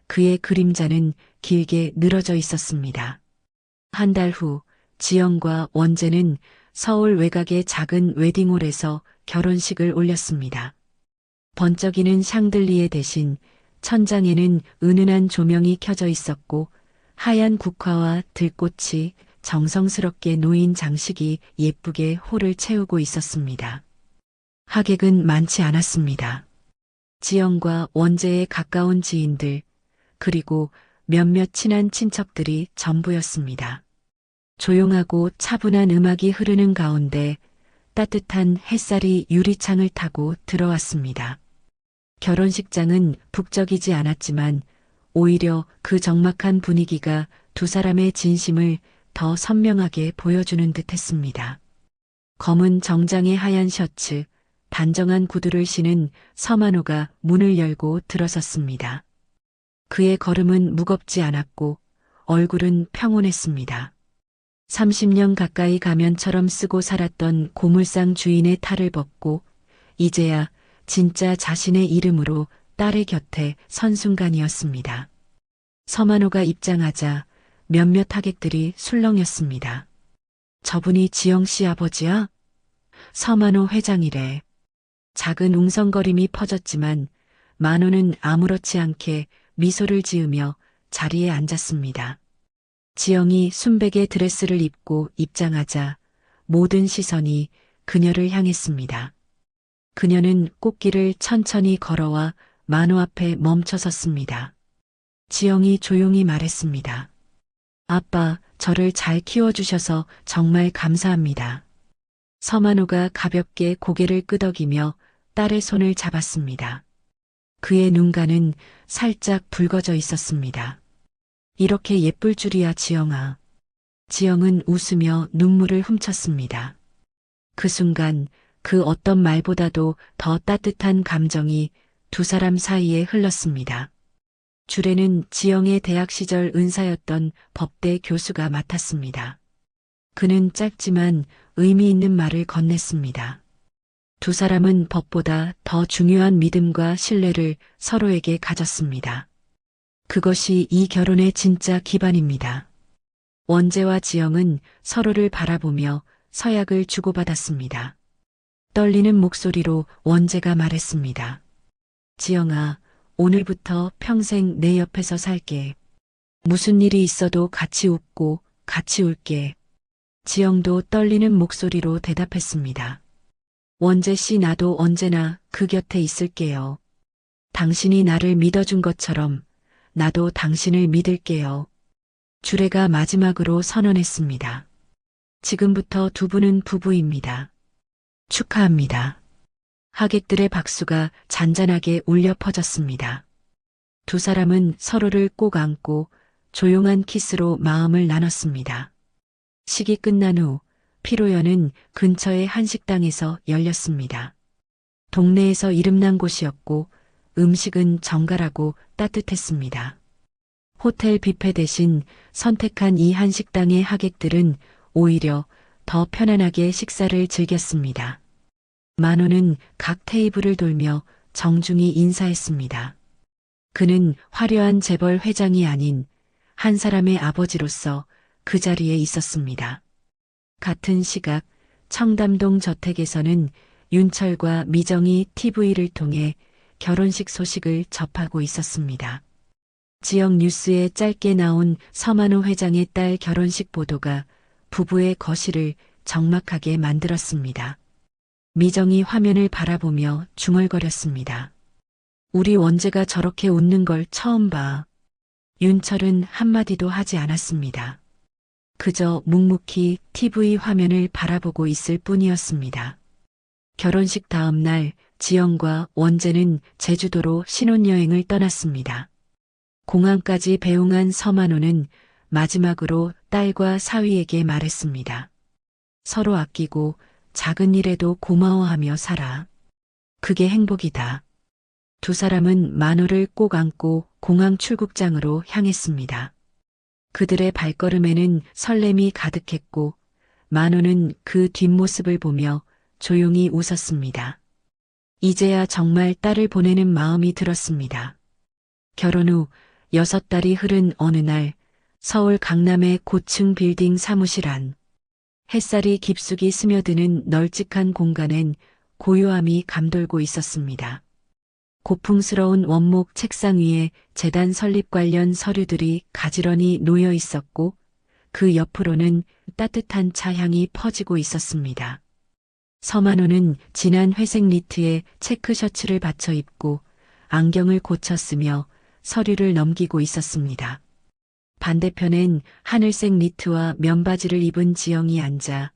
그의 그림자는 길게 늘어져 있었습니다. 한 달 후 지영과 원재는 서울 외곽의 작은 웨딩홀에서 결혼식을 올렸습니다. 번쩍이는 샹들리에 대신 천장에는 은은한 조명이 켜져 있었고 하얀 국화와 들꽃이 정성스럽게 놓인 장식이 예쁘게 홀을 채우고 있었습니다. 하객은 많지 않았습니다. 지영과 원재의 가까운 지인들, 그리고 몇몇 친한 친척들이 전부였습니다. 조용하고 차분한 음악이 흐르는 가운데 따뜻한 햇살이 유리창을 타고 들어왔습니다. 결혼식장은 북적이지 않았지만 오히려 그 적막한 분위기가 두 사람의 진심을 더 선명하게 보여주는 듯 했습니다. 검은 정장의 하얀 셔츠, 단정한 구두를 신은 서만호가 문을 열고 들어섰습니다. 그의 걸음은 무겁지 않았고 얼굴은 평온했습니다. 30년 가까이 가면처럼 쓰고 살았던 고물상 주인의 탈을 벗고 이제야 진짜 자신의 이름으로 딸의 곁에 선 순간이었습니다. 서만호가 입장하자 몇몇 하객들이 술렁였습니다. 저분이 지영 씨 아버지야? 서만호 회장이래. 작은 웅성거림이 퍼졌지만 만호는 아무렇지 않게 미소를 지으며 자리에 앉았습니다. 지영이 순백의 드레스를 입고 입장하자 모든 시선이 그녀를 향했습니다. 그녀는 꽃길을 천천히 걸어와 만호 앞에 멈춰 섰습니다. 지영이 조용히 말했습니다. 아빠, 저를 잘 키워주셔서 정말 감사합니다. 서만호가 가볍게 고개를 끄덕이며 딸의 손을 잡았습니다. 그의 눈가는 살짝 붉어져 있었습니다. 이렇게 예쁠 줄이야, 지영아. 지영은 웃으며 눈물을 훔쳤습니다. 그 순간 그 어떤 말보다도 더 따뜻한 감정이 두 사람 사이에 흘렀습니다. 주례는 지영의 대학 시절 은사였던 법대 교수가 맡았습니다. 그는 짧지만 의미 있는 말을 건넸습니다. 두 사람은 법보다 더 중요한 믿음과 신뢰를 서로에게 가졌습니다. 그것이 이 결혼의 진짜 기반입니다. 원재와 지영은 서로를 바라보며 서약을 주고받았습니다. 떨리는 목소리로 원재가 말했습니다. 지영아, 오늘부터 평생 내 옆에서 살게. 무슨 일이 있어도 같이 웃고 같이 울게. 지영도 떨리는 목소리로 대답했습니다. 원재 씨, 나도 언제나 그 곁에 있을게요. 당신이 나를 믿어준 것처럼 나도 당신을 믿을게요. 주례가 마지막으로 선언했습니다. 지금부터 두 분은 부부입니다. 축하합니다. 하객들의 박수가 잔잔하게 울려 퍼졌습니다. 두 사람은 서로를 꼭 안고 조용한 키스로 마음을 나눴습니다. 식이 끝난 후 피로연은 근처의 한식당에서 열렸습니다. 동네에서 이름난 곳이었고 음식은 정갈하고 따뜻했습니다. 호텔 뷔페 대신 선택한 이 한식당의 하객들은 오히려 더 편안하게 식사를 즐겼습니다. 만호는 각 테이블을 돌며 정중히 인사했습니다. 그는 화려한 재벌 회장이 아닌 한 사람의 아버지로서 그 자리에 있었습니다. 같은 시각 청담동 저택에서는 윤철과 미정이 TV를 통해 결혼식 소식을 접하고 있었습니다. 지역 뉴스에 짧게 나온 서만호 회장의 딸 결혼식 보도가 부부의 거실을 적막하게 만들었습니다. 미정이 화면을 바라보며 중얼거렸습니다. 우리 원재가 저렇게 웃는 걸 처음 봐. 윤철은 한마디도 하지 않았습니다. 그저 묵묵히 TV 화면을 바라보고 있을 뿐이었습니다. 결혼식 다음 날 지영과 원재는 제주도로 신혼여행을 떠났습니다. 공항까지 배웅한 서만호는 마지막으로 딸과 사위에게 말했습니다. 서로 아끼고 작은 일에도 고마워하며 살아. 그게 행복이다. 두 사람은 만호를 꼭 안고 공항 출국장으로 향했습니다. 그들의 발걸음에는 설렘이 가득했고 만호는 그 뒷모습을 보며 조용히 웃었습니다. 이제야 정말 딸을 보내는 마음이 들었습니다. 결혼 후 6달이 흐른 어느 날 서울 강남의 고층 빌딩 사무실 안 햇살이 깊숙이 스며드는 널찍한 공간엔 고요함이 감돌고 있었습니다. 고풍스러운 원목 책상 위에 재단 설립 관련 서류들이 가지런히 놓여 있었고 그 옆으로는 따뜻한 차향이 퍼지고 있었습니다. 서만호는 진한 회색 니트에 체크 셔츠를 받쳐 입고 안경을 고쳤으며 서류를 넘기고 있었습니다. 반대편엔 하늘색 니트와 면바지를 입은 지영이 앉아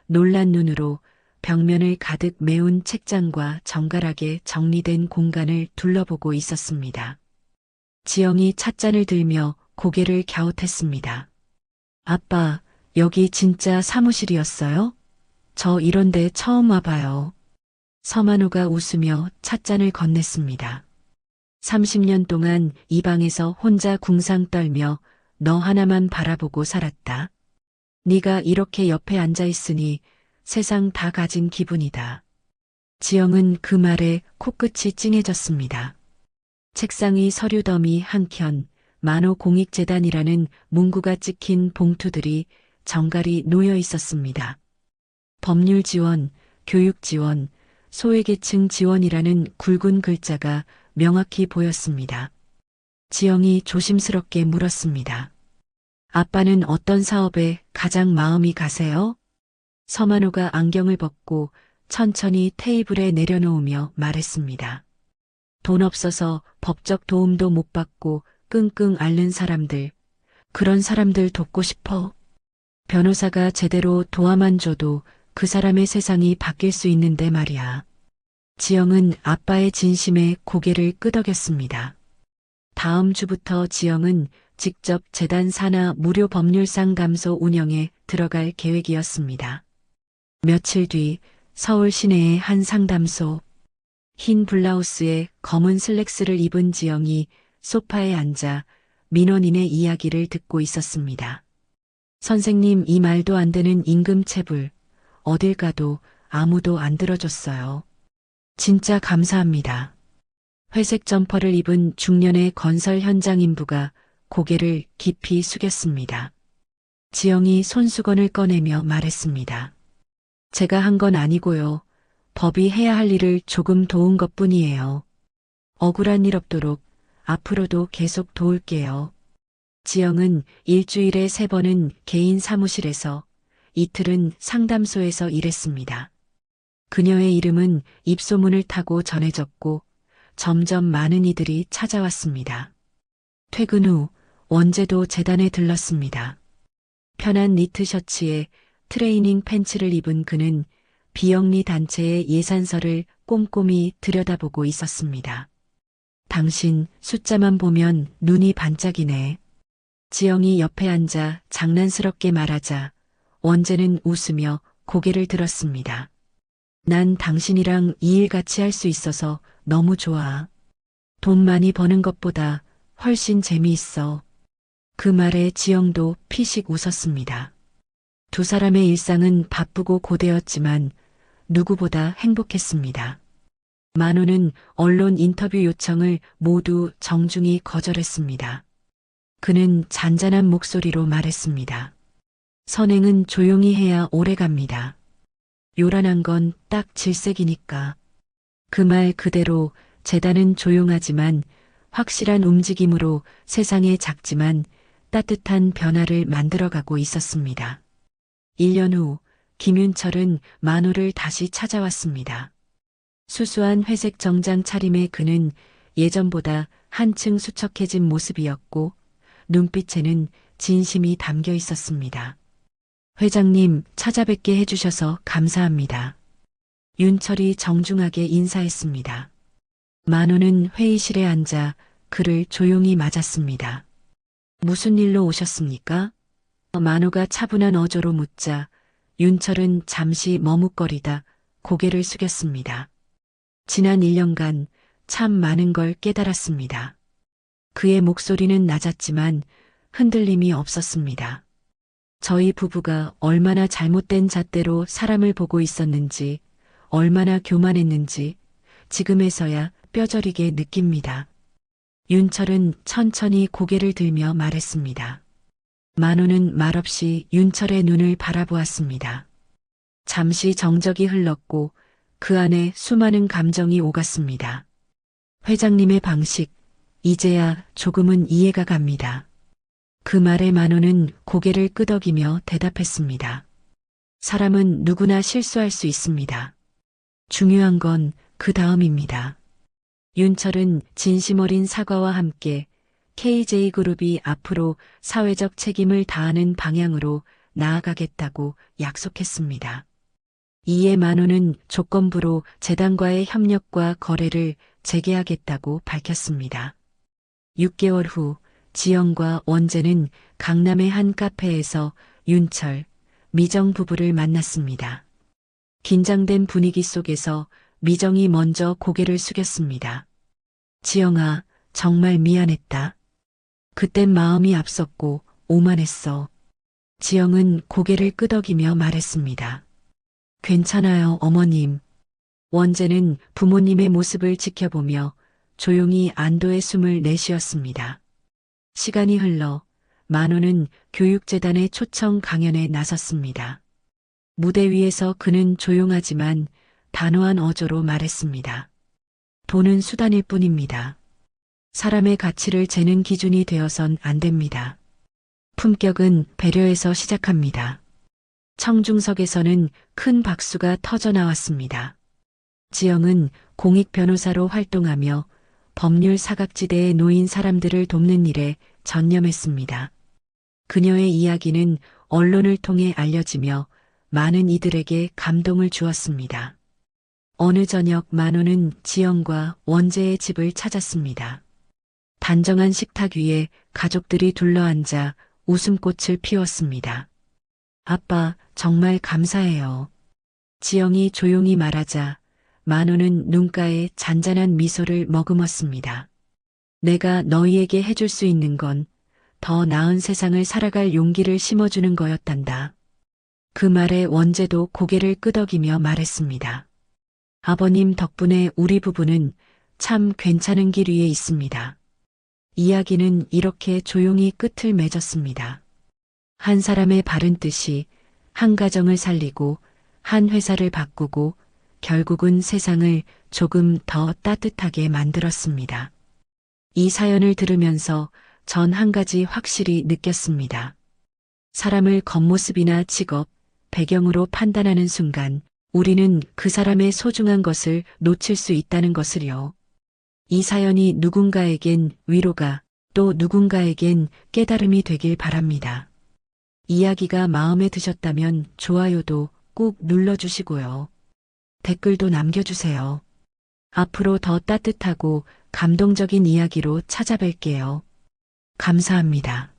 놀란 눈으로 벽면을 가득 메운 책장과 정갈하게 정리된 공간을 둘러보고 있었습니다. 지영이 찻잔을 들며 고개를 갸웃했습니다. 아빠, 여기 진짜 사무실이었어요? 저 이런데 처음 와봐요. 서만호가 웃으며 찻잔을 건넸습니다. 30년 동안 이 방에서 혼자 궁상 떨며 너 하나만 바라보고 살았다. 네가 이렇게 옆에 앉아 있으니 세상 다 가진 기분이다. 지영은 그 말에 코끝이 찡해졌습니다. 책상 위 서류 더미 한켠 만호 공익재단이라는 문구가 찍힌 봉투들이 정갈이 놓여 있었습니다. 법률 지원, 교육 지원, 소외계층 지원이라는 굵은 글자가 명확히 보였습니다. 지영이 조심스럽게 물었습니다. 아빠는 어떤 사업에 가장 마음이 가세요? 서만호가 안경을 벗고 천천히 테이블에 내려놓으며 말했습니다. 돈 없어서 법적 도움도 못 받고 끙끙 앓는 사람들, 그런 사람들 돕고 싶어. 변호사가 제대로 도와만 줘도 그 사람의 세상이 바뀔 수 있는데 말이야. 지영은 아빠의 진심에 고개를 끄덕였습니다. 다음 주부터 지영은 직접 재단 산하 무료 법률 상담소 운영에 들어갈 계획이었습니다. 며칠 뒤 서울 시내의 한 상담소. 흰 블라우스에 검은 슬랙스를 입은 지영이 소파에 앉아 민원인의 이야기를 듣고 있었습니다. 선생님, 이 말도 안 되는 임금체불. 어딜 가도 아무도 안 들어줬어요. 진짜 감사합니다. 회색 점퍼를 입은 중년의 건설 현장 인부가 고개를 깊이 숙였습니다. 지영이 손수건을 꺼내며 말했습니다. 제가 한 건 아니고요. 법이 해야 할 일을 조금 도운 것뿐이에요. 억울한 일 없도록 앞으로도 계속 도울게요. 지영은 일주일에 3번은 개인 사무실에서 이틀은 상담소에서 일했습니다. 그녀의 이름은 입소문을 타고 전해졌고 점점 많은 이들이 찾아왔습니다. 퇴근 후 원재도 재단에 들렀습니다. 편한 니트 셔츠에 트레이닝 팬츠를 입은 그는 비영리 단체의 예산서를 꼼꼼히 들여다보고 있었습니다. 당신 숫자만 보면 눈이 반짝이네. 지영이 옆에 앉아 장난스럽게 말하자 원재는 웃으며 고개를 들었습니다. 난 당신이랑 이 일 같이 할 수 있어서 너무 좋아. 돈 많이 버는 것보다 훨씬 재미있어. 그 말에 지영도 피식 웃었습니다. 두 사람의 일상은 바쁘고 고되었지만 누구보다 행복했습니다. 만호는 언론 인터뷰 요청을 모두 정중히 거절했습니다. 그는 잔잔한 목소리로 말했습니다. 선행은 조용히 해야 오래갑니다. 요란한 건 딱 질색이니까. 그 말 그대로 재단은 조용하지만 확실한 움직임으로 세상에 작지만 따뜻한 변화를 만들어가고 있었습니다. 1년 후 김윤철은 만호를 다시 찾아왔습니다. 수수한 회색 정장 차림의 그는 예전보다 한층 수척해진 모습이었고 눈빛에는 진심이 담겨 있었습니다. 회장님, 찾아뵙게 해주셔서 감사합니다. 윤철이 정중하게 인사했습니다. 만호는 회의실에 앉아 그를 조용히 맞았습니다. 무슨 일로 오셨습니까? 만호가 차분한 어조로 묻자 윤철은 잠시 머뭇거리다 고개를 숙였습니다. 지난 1년간 참 많은 걸 깨달았습니다. 그의 목소리는 낮았지만 흔들림이 없었습니다. 저희 부부가 얼마나 잘못된 잣대로 사람을 보고 있었는지, 얼마나 교만했는지 지금에서야 뼈저리게 느낍니다. 윤철은 천천히 고개를 들며 말했습니다. 만호는 말없이 윤철의 눈을 바라보았습니다. 잠시 정적이 흘렀고 그 안에 수많은 감정이 오갔습니다. 회장님의 방식, 이제야 조금은 이해가 갑니다. 그 말에 만호는 고개를 끄덕이며 대답했습니다. 사람은 누구나 실수할 수 있습니다. 중요한 건 그 다음입니다. 윤철은 진심 어린 사과와 함께 KJ그룹이 앞으로 사회적 책임을 다하는 방향으로 나아가겠다고 약속했습니다. 이에 만호는 조건부로 재단과의 협력과 거래를 재개하겠다고 밝혔습니다. 6개월 후 지영과 원재는 강남의 한 카페에서 윤철, 미정 부부를 만났습니다. 긴장된 분위기 속에서 미정이 먼저 고개를 숙였습니다. 지영아, 정말 미안했다. 그땐 마음이 앞섰고 오만했어. 지영은 고개를 끄덕이며 말했습니다. 괜찮아요, 어머님. 원재는 부모님의 모습을 지켜보며 조용히 안도의 숨을 내쉬었습니다. 시간이 흘러 만호는 교육재단의 초청 강연에 나섰습니다. 무대 위에서 그는 조용하지만 단호한 어조로 말했습니다. 돈은 수단일 뿐입니다. 사람의 가치를 재는 기준이 되어선 안 됩니다. 품격은 배려에서 시작합니다. 청중석에서는 큰 박수가 터져 나왔습니다. 지영은 공익 변호사로 활동하며 법률 사각지대에 놓인 사람들을 돕는 일에 전념했습니다. 그녀의 이야기는 언론을 통해 알려지며 많은 이들에게 감동을 주었습니다. 어느 저녁 만호는 지영과 원재의 집을 찾았습니다. 단정한 식탁 위에 가족들이 둘러앉아 웃음꽃을 피웠습니다. 아빠, 정말 감사해요. 지영이 조용히 말하자 만호는 눈가에 잔잔한 미소를 머금었습니다. 내가 너희에게 해줄 수 있는 건 더 나은 세상을 살아갈 용기를 심어주는 거였단다. 그 말에 원재도 고개를 끄덕이며 말했습니다. 아버님 덕분에 우리 부부는 참 괜찮은 길 위에 있습니다. 이야기는 이렇게 조용히 끝을 맺었습니다. 한 사람의 바른 뜻이 한 가정을 살리고 한 회사를 바꾸고 결국은 세상을 조금 더 따뜻하게 만들었습니다. 이 사연을 들으면서 전 한 가지 확실히 느꼈습니다. 사람을 겉모습이나 직업, 배경으로 판단하는 순간 우리는 그 사람의 소중한 것을 놓칠 수 있다는 것을요. 이 사연이 누군가에겐 위로가 또 누군가에겐 깨달음이 되길 바랍니다. 이야기가 마음에 드셨다면 좋아요도 꼭 눌러주시고요. 댓글도 남겨주세요. 앞으로 더 따뜻하고 감동적인 이야기로 찾아뵐게요. 감사합니다.